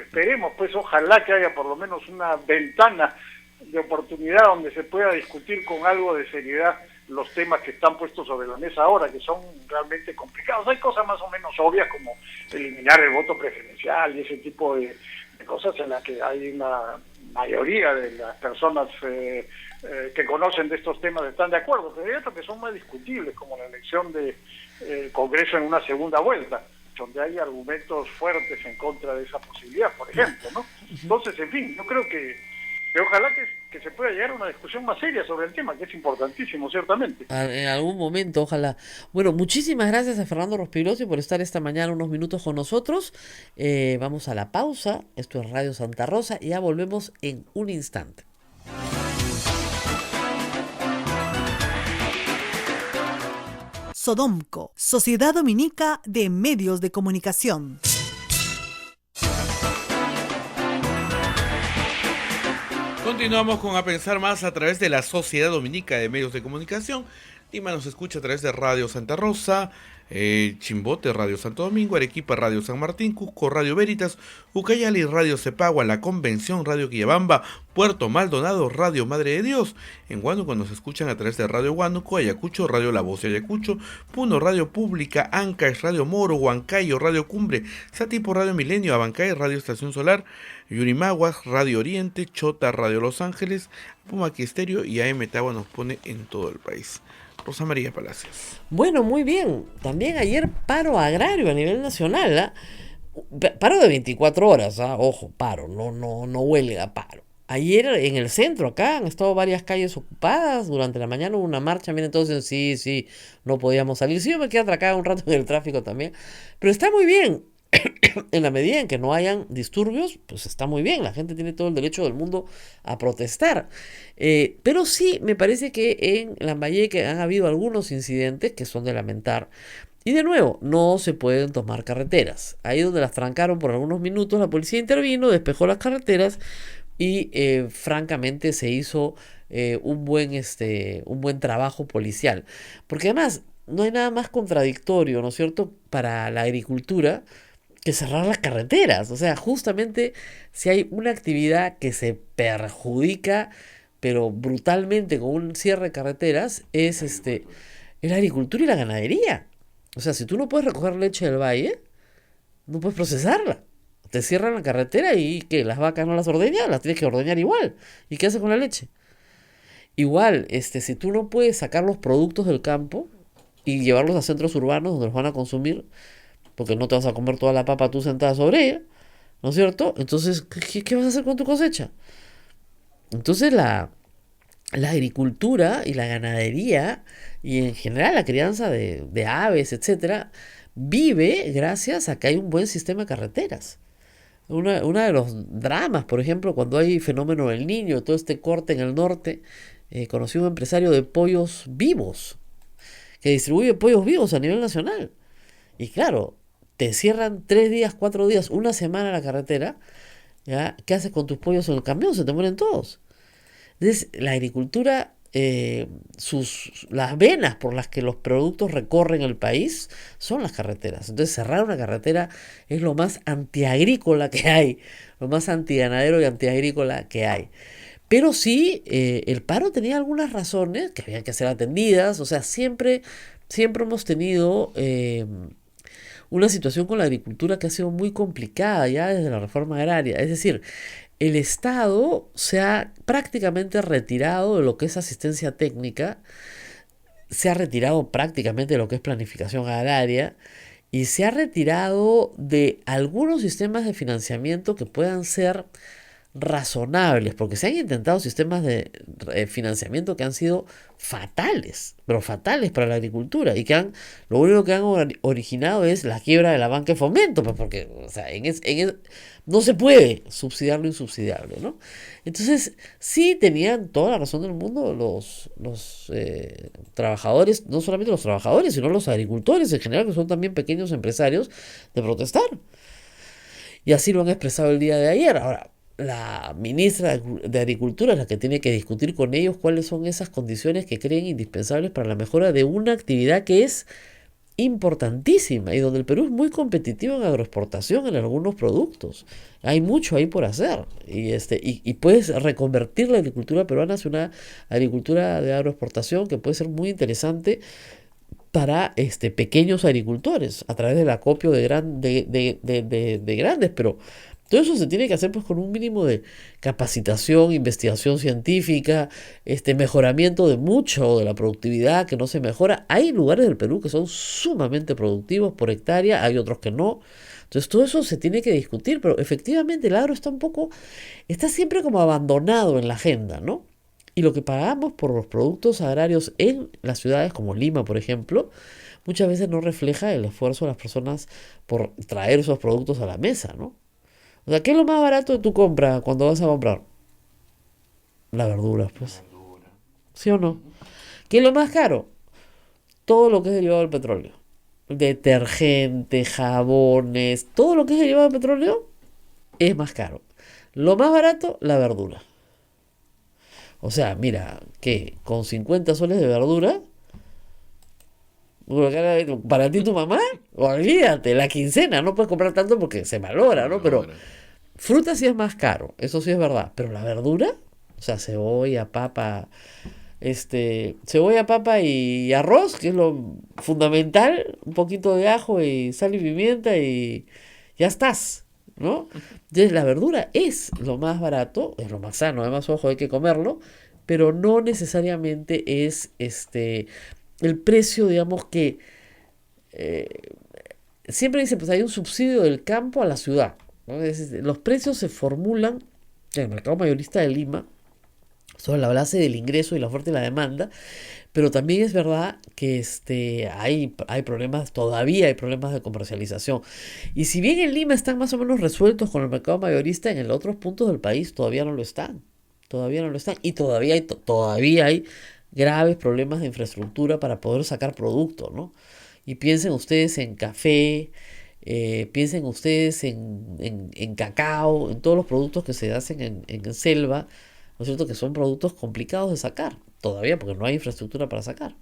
esperemos, pues ojalá que haya por lo menos una ventana de oportunidad donde se pueda discutir con algo de seriedad los temas que están puestos sobre la mesa ahora, que son realmente complicados. Hay cosas más o menos obvias como eliminar el voto preferencial y ese tipo de cosas en las que hay una mayoría de las personas que conocen de estos temas están de acuerdo, pero hay otros que son más discutibles, como la elección de Congreso en una segunda vuelta, donde hay argumentos fuertes en contra de esa posibilidad, por ejemplo, ¿no? Entonces, en fin, yo creo que ojalá que se pueda llegar a una discusión más seria sobre el tema, que es importantísimo, ciertamente. En algún momento, ojalá. Bueno, muchísimas gracias a Fernando Rospigliosi por estar esta mañana unos minutos con nosotros. Vamos a la pausa. Esto es Radio Santa Rosa y ya volvemos en un instante. Sodomco, Sociedad Dominica de Medios de Comunicación. Continuamos con A Pensar Más a través de la Sociedad Dominica de Medios de Comunicación. Lima nos escucha a través de Radio Santa Rosa, Chimbote, Radio Santo Domingo, Arequipa, Radio San Martín, Cusco, Radio Veritas, Ucayali, Radio Cepagua, La Convención, Radio Quillabamba, Puerto Maldonado, Radio Madre de Dios. En Huánuco nos escuchan a través de Radio Huánuco, Ayacucho, Radio La Voz de Ayacucho, Puno, Radio Pública, Ancash, Radio Moro, Huancayo, Radio Cumbre, Satipo, Radio Milenio, Abancay, Radio Estación Solar, Yurimaguas, Radio Oriente, Chota, Radio Los Ángeles, Pumaqui Estéreo y AM Tagua nos pone en todo el país. Rosa María Palacios. Bueno, muy bien. También ayer paro agrario a nivel nacional, ¿ah? Paro de 24 horas, ¿ah? Ojo, paro, no huelga, paro. Ayer en el centro, acá, han estado varias calles ocupadas. Durante la mañana hubo una marcha, miren, entonces sí, no podíamos salir. Sí, yo me quedé atracada un rato en el tráfico también. Pero está muy bien. En la medida en que no hayan disturbios, pues está muy bien, la gente tiene todo el derecho del mundo a protestar. Pero sí, me parece que en Lambayeque han habido algunos incidentes que son de lamentar. Y de nuevo, no se pueden tomar carreteras. Ahí donde las trancaron por algunos minutos, la policía intervino, despejó las carreteras y francamente se hizo un buen trabajo policial. Porque además, no hay nada más contradictorio, ¿no es cierto?, para la agricultura que cerrar las carreteras. O sea, justamente si hay una actividad que se perjudica, pero brutalmente con un cierre de carreteras, es la agricultura y la ganadería. O sea, si tú no puedes recoger leche del valle, no puedes procesarla. Te cierran la carretera y ¿qué? ¿Las vacas no las ordeñas? Las tienes que ordeñar igual. ¿Y qué haces con la leche? Igual, si tú no puedes sacar los productos del campo y llevarlos a centros urbanos donde los van a consumir, porque no te vas a comer toda la papa tú sentada sobre ella, ¿no es cierto? Entonces, ¿qué vas a hacer con tu cosecha? Entonces la agricultura y la ganadería y en general la crianza de aves, etcétera, vive gracias a que hay un buen sistema de carreteras. Una de los dramas, por ejemplo, cuando hay fenómeno del Niño, todo este corte en el norte, conocí a un empresario de pollos vivos, que distribuye pollos vivos a nivel nacional. Y claro, te cierran 3 días, 4 días, una semana la carretera, ¿ya? ¿Qué haces con tus pollos en el camión? Se te mueren todos. Entonces, la agricultura, las venas por las que los productos recorren el país son las carreteras. Entonces, cerrar una carretera es lo más antiagrícola que hay, lo más antiganadero y antiagrícola que hay. Pero sí, el paro tenía algunas razones que habían que ser atendidas. O sea, siempre hemos tenido una situación con la agricultura que ha sido muy complicada ya desde la reforma agraria. Es decir, el Estado se ha prácticamente retirado de lo que es asistencia técnica, se ha retirado prácticamente de lo que es planificación agraria y se ha retirado de algunos sistemas de financiamiento que puedan ser razonables, porque se han intentado sistemas de financiamiento que han sido fatales, pero fatales para la agricultura y lo único que han originado es la quiebra de la banca de fomento, pues porque, o sea, no se puede subsidiar lo insubsidiable, ¿no? Entonces, sí tenían toda la razón del mundo los trabajadores, no solamente los trabajadores, sino los agricultores en general, que son también pequeños empresarios, de protestar. Y así lo han expresado el día de ayer. Ahora, la ministra de Agricultura es la que tiene que discutir con ellos cuáles son esas condiciones que creen indispensables para la mejora de una actividad que es importantísima y donde el Perú es muy competitivo en agroexportación en algunos productos. Hay mucho ahí por hacer y puedes reconvertir la agricultura peruana hacia una agricultura de agroexportación que puede ser muy interesante para pequeños agricultores a través del acopio de grandes, pero todo eso se tiene que hacer pues con un mínimo de capacitación, investigación científica, mejoramiento de mucho de la productividad que no se mejora. Hay lugares del Perú que son sumamente productivos por hectárea, hay otros que no. Entonces todo eso se tiene que discutir, pero efectivamente el agro está siempre como abandonado en la agenda, ¿no? Y lo que pagamos por los productos agrarios en las ciudades como Lima, por ejemplo, muchas veces no refleja el esfuerzo de las personas por traer esos productos a la mesa, ¿no? O sea, ¿qué es lo más barato de tu compra cuando vas a comprar? Las verduras, pues. ¿Sí o no? ¿Qué es lo más caro? Todo lo que es derivado del petróleo. Detergente, jabones, todo lo que es derivado del petróleo es más caro. Lo más barato, la verdura. O sea, mira, que con 50 soles de verdura Para ti tu mamá, olvídate, la quincena, no puedes comprar tanto porque se valora, ¿no? Pero fruta sí es más caro, eso sí es verdad. Pero la verdura, o sea, cebolla, papa y arroz, que es lo fundamental, un poquito de ajo y sal y pimienta y ya estás, ¿no? Entonces la verdura es lo más barato, es lo más sano, además, ojo, hay que comerlo, pero no necesariamente es el precio, digamos que siempre dice, pues hay un subsidio del campo a la ciudad, ¿no? Los precios se formulan en el mercado mayorista de Lima sobre la base del ingreso y la oferta y la demanda, pero también es verdad que hay problemas, todavía hay problemas de comercialización. Y si bien en Lima están más o menos resueltos con el mercado mayorista, en los otros puntos del país todavía no lo están. Todavía no lo están. Y todavía hay graves problemas de infraestructura para poder sacar producto, ¿no? Y piensen ustedes en café, piensen ustedes en cacao, en todos los productos que se hacen en selva, ¿no es cierto? Que son productos complicados de sacar, todavía porque no hay infraestructura para sacar.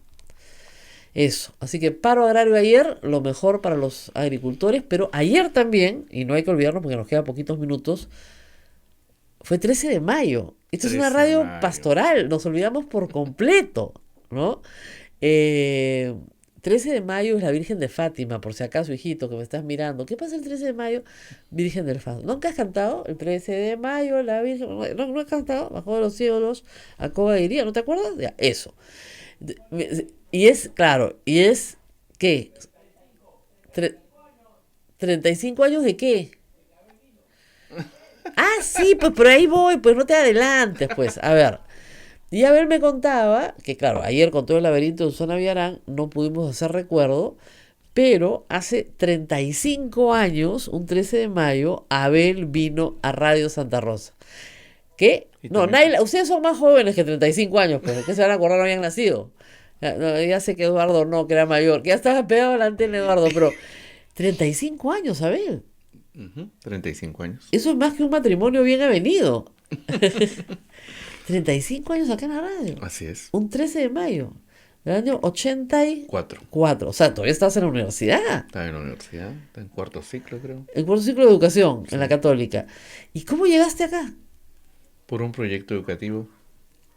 Eso, así que paro agrario ayer, lo mejor para los agricultores, pero ayer también, y no hay que olvidarnos porque nos quedan poquitos minutos, fue 13 de mayo. Esto es una radio pastoral, nos olvidamos por completo, ¿no? 13 de mayo es la Virgen de Fátima, por si acaso, hijito, que me estás mirando. ¿Qué pasa el 13 de mayo? Virgen del Fátima. ¿Nunca has cantado? El 13 de mayo, la Virgen... No has cantado. Bajó de los cielos, a coba iría. ¿No te acuerdas? Ya, eso. Y es, claro, ¿qué? ¿35 años de qué? Ah, sí, pues por ahí voy, pues no te adelantes, pues. A ver. Y Abel me contaba que, claro, ayer con todo el laberinto de Susana Villarán no pudimos hacer recuerdo, pero hace 35 años, un 13 de mayo, Abel vino a Radio Santa Rosa. ¿Qué? No, Naila, ustedes son más jóvenes que 35 años, pues, ¿qué se van a acordar? No habían nacido. Ya sé que Eduardo no, que era mayor, que ya estaba pegado a la antena, Eduardo, pero 35 años, Abel. 35 años. Eso es más que un matrimonio bien avenido. 35 años acá en la radio. Así es. Un 13 de mayo del año 84. O sea, todavía estabas en la universidad. Estaba en la universidad, está en cuarto ciclo, creo. En cuarto ciclo de educación, sí, en la Católica. ¿Y cómo llegaste acá? Por un proyecto educativo.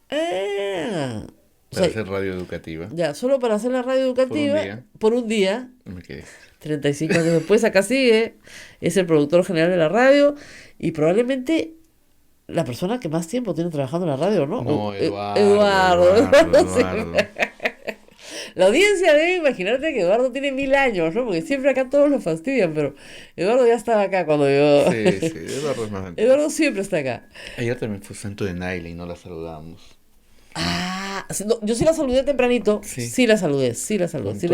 Para hacer radio educativa. Ya, solo para hacer la radio educativa. Por un día. Me quedé. 35 años después, acá sigue. Es el productor general de la radio. Y probablemente la persona que más tiempo tiene trabajando en la radio, ¿no? No, Eduardo. La audiencia debe imaginarte que Eduardo tiene 1000 años, ¿no? Porque siempre acá todos lo fastidian, pero Eduardo ya estaba acá cuando yo... Sí, Eduardo es más antiguo. Eduardo siempre está acá. Ayer también fue santo de Naila y no la saludamos. No, yo sí la saludé tempranito. Sí la saludé. Sí le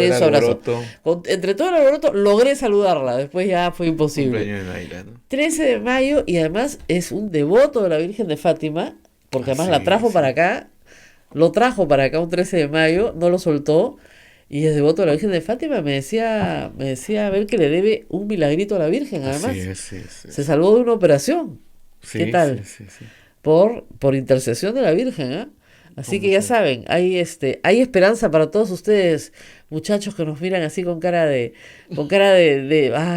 di su abrazo. Entre todo el alboroto logré saludarla. Después ya fue imposible. Cumpleaños de Naila, ¿no? 13 de mayo y además es un devoto de la Virgen de Fátima, porque además la trajo para acá. Lo trajo para acá un 13 de mayo, no lo soltó. Y es devoto de la Virgen de Fátima. Me decía a ver que le debe un milagrito a la Virgen, además. Sí. Se salvó de una operación. Sí, ¿qué tal? Sí. Por intercesión de la Virgen, ¿eh? Así que ya saben, hay esperanza para todos ustedes, muchachos que nos miran así con cara de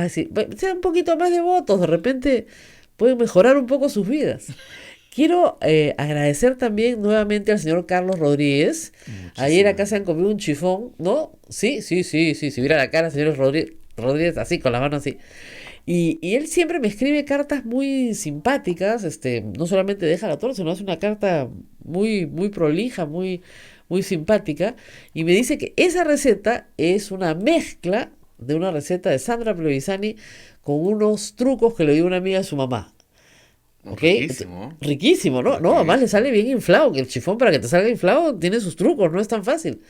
sí, sean un poquito más devotos, de repente pueden mejorar un poco sus vidas. Quiero agradecer también nuevamente al señor Carlos Rodríguez. Ayer acá se han comido un chifón, ¿no? Sí, mira la cara, señor Rodríguez, así, con la mano así. Y él siempre me escribe cartas muy simpáticas, no solamente deja la torta, sino hace una carta muy, muy prolija, muy, muy simpática, y me dice que esa receta es una mezcla de una receta de Sandra Plevisani con unos trucos que le dio una amiga de su mamá. ¿Okay? Riquísimo, ¿no? No, además le sale bien inflado, que el chifón para que te salga inflado tiene sus trucos, no es tan fácil.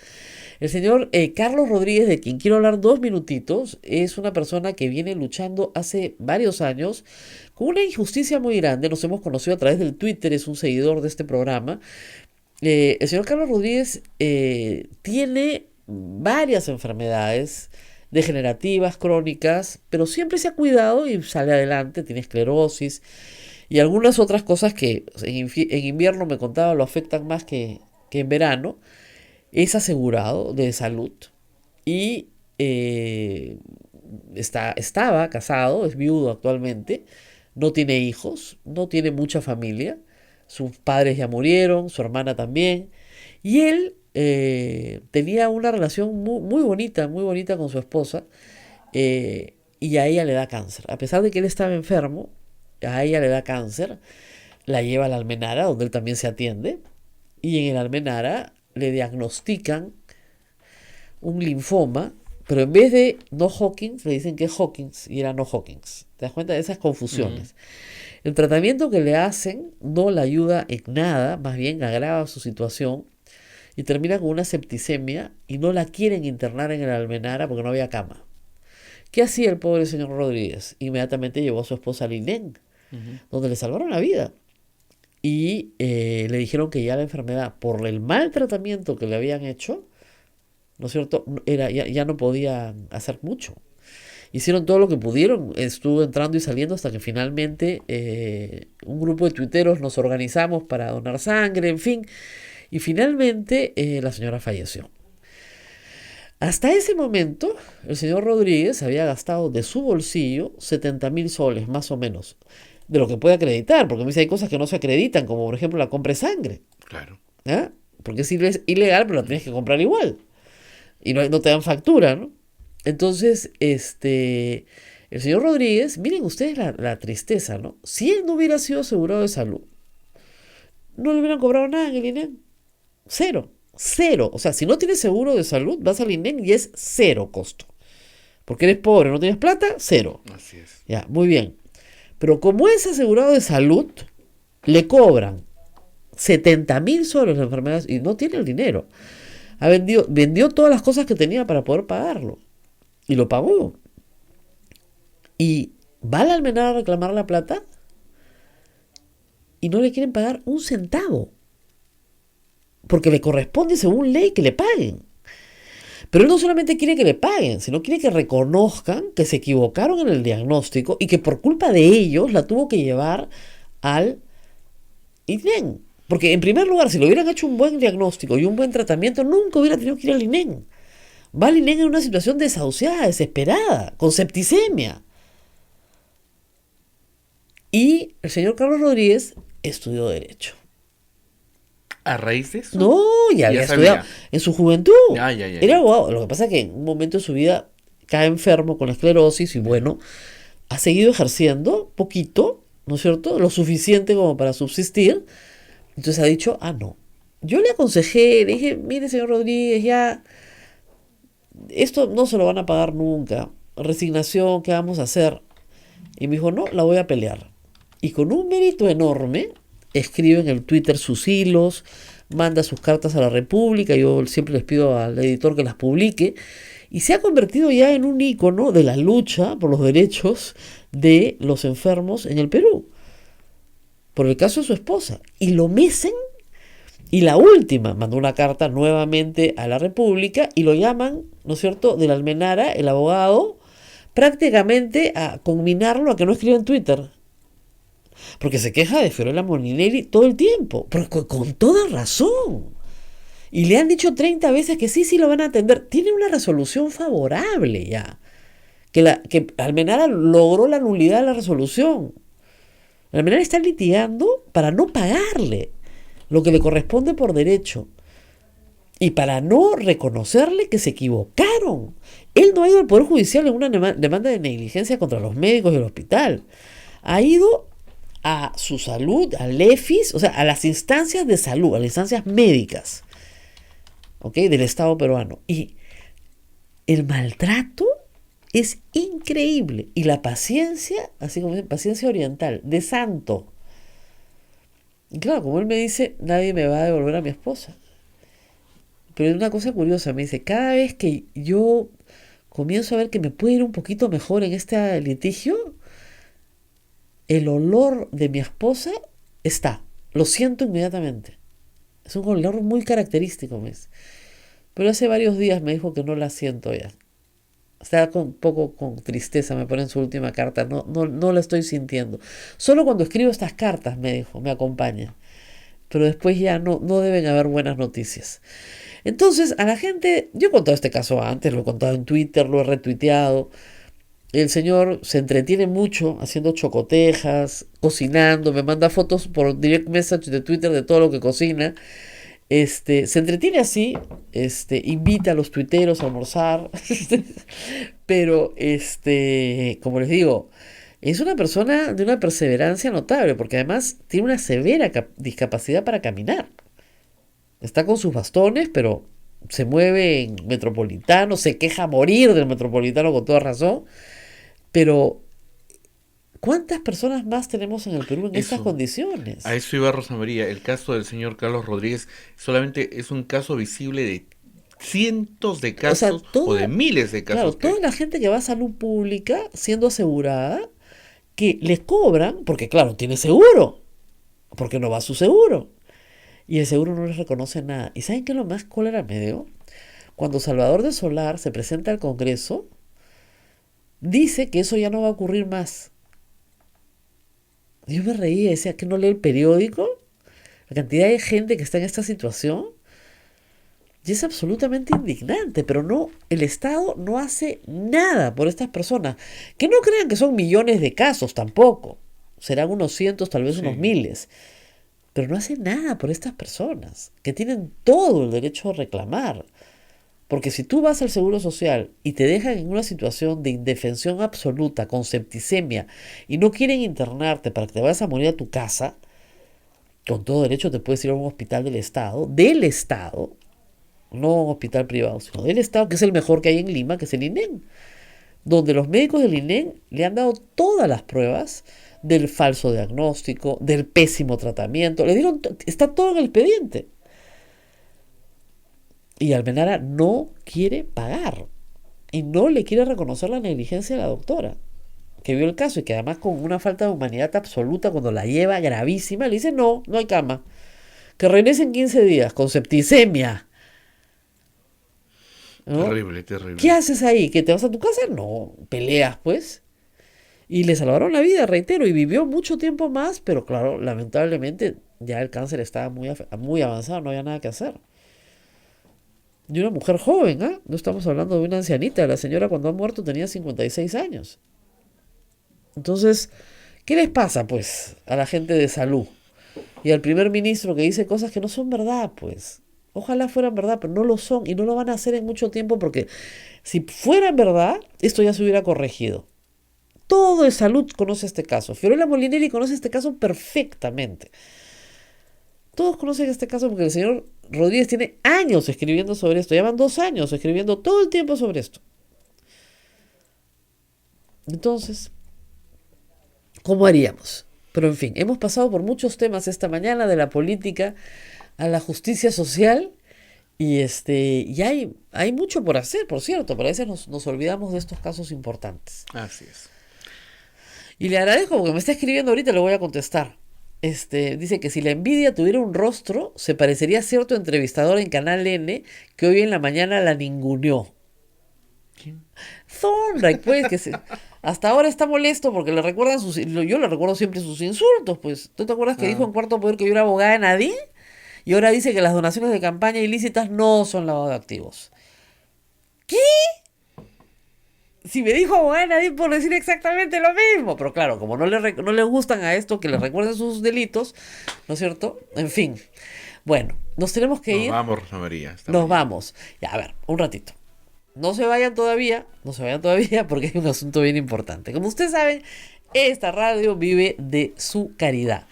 El señor Carlos Rodríguez, de quien quiero hablar 2 minutitos, es una persona que viene luchando hace varios años con una injusticia muy grande. Nos hemos conocido a través del Twitter, es un seguidor de este programa. El señor Carlos Rodríguez tiene varias enfermedades degenerativas, crónicas, pero siempre se ha cuidado y sale adelante, tiene esclerosis y algunas otras cosas que en invierno me contaba lo afectan más que en verano. Es asegurado de salud y estaba casado, es viudo actualmente, no tiene hijos, no tiene mucha familia, sus padres ya murieron, su hermana también, y él tenía una relación muy bonita con su esposa, y a ella le da cáncer. A pesar de que él estaba enfermo, a ella le da cáncer, la lleva a la Almenara, donde él también se atiende, y en el Almenara le diagnostican un linfoma, pero en vez de no Hodgkins, le dicen que es Hodgkins y era no Hodgkins. ¿Te das cuenta de esas confusiones? El tratamiento que le hacen no le ayuda en nada, más bien agrava su situación y termina con una septicemia y no la quieren internar en el Almenara porque no había cama. ¿Qué hacía el pobre señor Rodríguez? Inmediatamente llevó a su esposa al INEM, donde le salvaron la vida. Y le dijeron que ya la enfermedad, por el mal tratamiento que le habían hecho, ¿no es cierto?, ya no podía hacer mucho. Hicieron todo lo que pudieron, estuvo entrando y saliendo hasta que finalmente un grupo de tuiteros nos organizamos para donar sangre, en fin, y finalmente la señora falleció. Hasta ese momento, el señor Rodríguez había gastado de su bolsillo 70.000 soles, más o menos, de lo que puede acreditar, porque me dice hay cosas que no se acreditan, como por ejemplo la compra de sangre. Claro. ¿Ah? Porque es ilegal, pero la tienes que comprar igual. Y no te dan factura, ¿no? Entonces, el señor Rodríguez, miren ustedes la tristeza, ¿no? Si él no hubiera sido asegurado de salud, no le hubieran cobrado nada en el INEM. Cero. O sea, si no tienes seguro de salud, vas al INEM y es cero costo. Porque eres pobre, no tienes plata, cero. Así es. Ya, muy bien. Pero como es asegurado de salud, le cobran 70.000 soles la enfermedad y no tiene el dinero. Vendió todas las cosas que tenía para poder pagarlo. Y lo pagó. Y va a la Almenara a reclamar la plata y no le quieren pagar un centavo. Porque le corresponde según ley que le paguen. Pero él no solamente quiere que le paguen, sino quiere que reconozcan que se equivocaron en el diagnóstico y que por culpa de ellos la tuvo que llevar al INEM. Porque en primer lugar, si le hubieran hecho un buen diagnóstico y un buen tratamiento, nunca hubiera tenido que ir al INEM. Va al INEM en una situación desahuciada, desesperada, con septicemia. Y el señor Carlos Rodríguez estudió Derecho. ¿A raíz de eso? No, ya había sabía. estudiado en su juventud. Ya. Era abogado. Lo que pasa es que en un momento de su vida cae enfermo con la esclerosis y bueno, ha seguido ejerciendo poquito, ¿no es cierto? Lo suficiente como para subsistir. Entonces ha dicho, no. Yo le aconsejé, le dije, mire señor Rodríguez, ya, esto no se lo van a pagar nunca. Resignación, ¿qué vamos a hacer? Y me dijo, no, la voy a pelear. Y con un mérito enorme, escribe en el Twitter sus hilos, manda sus cartas a la República, yo siempre les pido al editor que las publique, y se ha convertido ya en un ícono de la lucha por los derechos de los enfermos en el Perú, por el caso de su esposa. Y lo mecen, y la última, mandó una carta nuevamente a la República, y lo llaman, ¿no es cierto?, de la Almenara, el abogado, prácticamente a conminarlo a que no escriba en Twitter. Porque se queja de Fiorella Molinelli todo el tiempo, pero con toda razón. Y le han dicho 30 veces que sí lo van a atender. Tiene una resolución favorable ya. Que Almenara logró la nulidad de la resolución. Almenara está litigando para no pagarle lo que le corresponde por derecho. Y para no reconocerle que se equivocaron. Él no ha ido al Poder Judicial en una demanda de negligencia contra los médicos del hospital. Ha ido a su salud, al EFIS, o sea, a las instancias de salud, a las instancias médicas, ¿ok?, del Estado peruano. Y el maltrato es increíble. Y la paciencia, así como dicen, paciencia oriental, de santo. Y claro, como él me dice, nadie me va a devolver a mi esposa. Pero es una cosa curiosa, me dice, cada vez que yo comienzo a ver que me puede ir un poquito mejor en este litigio, el olor de mi esposa lo siento inmediatamente. Es un olor muy característico, me dice. Pero hace varios días me dijo que no la siento ya. Está un poco con tristeza, me pone en su última carta. No la estoy sintiendo. Solo cuando escribo estas cartas, me dijo, me acompaña. pero después ya no deben haber buenas noticias. Entonces, a la gente, yo he contado este caso antes, lo he contado en Twitter, lo he retuiteado. El señor se entretiene mucho haciendo chocotejas, cocinando, me manda fotos por direct message de Twitter de todo lo que cocina. Se entretiene así, invita a los tuiteros a almorzar, pero como les digo, es una persona de una perseverancia notable, porque además tiene una severa discapacidad para caminar. Está con sus bastones, pero se mueve en Metropolitano, se queja a morir del Metropolitano con toda razón. Pero, ¿cuántas personas más tenemos en el Perú en estas condiciones? A eso iba Rosa María. El caso del señor Carlos Rodríguez solamente es un caso visible de cientos de casos, o de miles de casos. Claro, toda la gente que va a salud pública siendo asegurada, que les cobran, porque claro, tiene seguro, porque no va a su seguro. Y el seguro no les reconoce nada. ¿Y saben qué es lo más cólera me dio? Cuando Salvador de Solar se presenta al Congreso, dice que eso ya no va a ocurrir más. Yo me reía y decía, ¿que no lee el periódico? La cantidad de gente que está en esta situación. Y es absolutamente indignante, pero no, el Estado no hace nada por estas personas. Que no crean que son millones de casos tampoco. Serán unos cientos, tal vez unos miles. Pero no hace nada por estas personas, que tienen todo el derecho a reclamar. Porque si tú vas al Seguro Social y te dejan en una situación de indefensión absoluta, con septicemia, y no quieren internarte para que te vayas a morir a tu casa, con todo derecho te puedes ir a un hospital del Estado, no un hospital privado, sino del Estado, que es el mejor que hay en Lima, que es el INEM, donde los médicos del INEM le han dado todas las pruebas del falso diagnóstico, del pésimo tratamiento, le dieron, está todo en el expediente. Y Almenara no quiere pagar y no le quiere reconocer la negligencia de la doctora que vio el caso y que además con una falta de humanidad absoluta, cuando la lleva gravísima, le dice no hay cama, que regrese en 15 días con septicemia, ¿no? Terrible. ¿Qué haces ahí? ¿Que te vas a tu casa? No, peleas pues. Y le salvaron la vida, reitero, y vivió mucho tiempo más, pero claro, lamentablemente ya el cáncer estaba muy avanzado, no había nada que hacer. Y una mujer joven, ¿ah? No estamos hablando de una ancianita. La señora cuando ha muerto tenía 56 años. Entonces, ¿qué les pasa, pues, a la gente de salud? Y al primer ministro que dice cosas que no son verdad, pues. Ojalá fueran verdad, pero no lo son. Y no lo van a hacer en mucho tiempo porque si fueran verdad, esto ya se hubiera corregido. Todo de salud conoce este caso. Fiorella Molinelli conoce este caso perfectamente. Todos conocen este caso porque el señor Rodríguez tiene años escribiendo sobre esto. Llevan 2 años escribiendo todo el tiempo sobre esto. Entonces, ¿cómo haríamos? Pero en fin, hemos pasado por muchos temas esta mañana, de la política a la justicia social. Y hay mucho por hacer, por cierto, pero a veces nos olvidamos de estos casos importantes. Así es. Y le agradezco porque me está escribiendo ahorita, le voy a contestar. Dice que si la envidia tuviera un rostro, se parecería a cierto entrevistador en Canal N que hoy en la mañana la ninguneó. ¿Quién? Thorndike, pues, hasta ahora está molesto porque le recuerdan yo le recuerdo siempre sus insultos, pues. ¿Tú te acuerdas que dijo en Cuarto Poder que yo era abogada de nadie? Y ahora dice que las donaciones de campaña ilícitas no son lavado de activos. ¿Qué? Si me dijo abogada de nadie por decir exactamente lo mismo. Pero claro, como no le gustan a esto que le recuerden sus delitos, ¿no es cierto? En fin. Bueno, nos tenemos que ir. Nos vamos, Rosa María. Nos vamos. Ya, a ver, un ratito. No se vayan todavía porque hay un asunto bien importante. Como ustedes saben, esta radio vive de su caridad.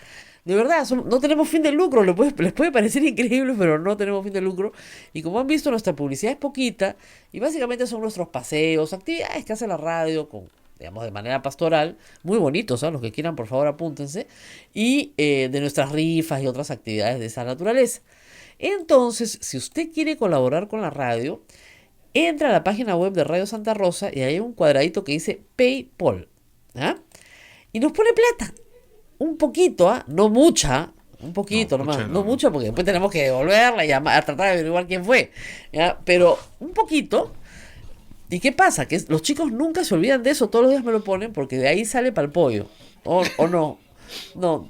De verdad, no tenemos fin de lucro. Les puede parecer increíble, pero no tenemos fin de lucro. Y como han visto, nuestra publicidad es poquita. Y básicamente son nuestros paseos, actividades que hace la radio digamos, de manera pastoral. Muy bonitos, ¿sabes? Los que quieran, por favor, apúntense. Y de nuestras rifas y otras actividades de esa naturaleza. Entonces, si usted quiere colaborar con la radio, entra a la página web de Radio Santa Rosa y ahí hay un cuadradito que dice PayPal. ¿Ah? Y nos pone plata. Un poquito, no mucha, un poquito nomás, no mucho porque después tenemos que devolverla y a tratar de averiguar quién fue, ¿ya? Pero un poquito. ¿Y qué pasa? Que los chicos nunca se olvidan de eso, todos los días me lo ponen porque de ahí sale para el pollo, o no,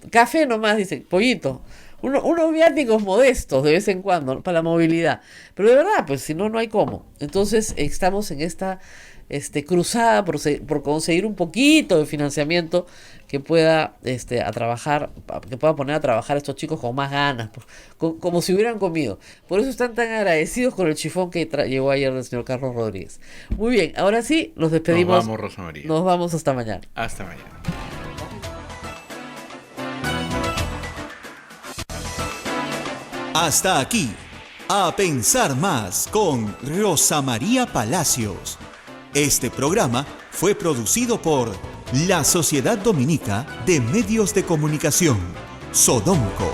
café nomás, dice, pollito, unos viáticos modestos de vez en cuando, ¿no? Para la movilidad. Pero de verdad, pues si no, no hay cómo. Entonces estamos en esta cruzada por conseguir un poquito de financiamiento que pueda a trabajar, que pueda poner a trabajar a estos chicos con más ganas, como si hubieran comido. Por eso están tan agradecidos con el chifón que llegó ayer del señor Carlos Rodríguez. Muy bien, ahora sí, nos despedimos. Nos vamos, Rosa María. Nos vamos hasta mañana. Hasta mañana. Hasta aquí, A Pensar Más con Rosa María Palacios. Este programa fue producido por la Sociedad Dominica de Medios de Comunicación, Sodomco.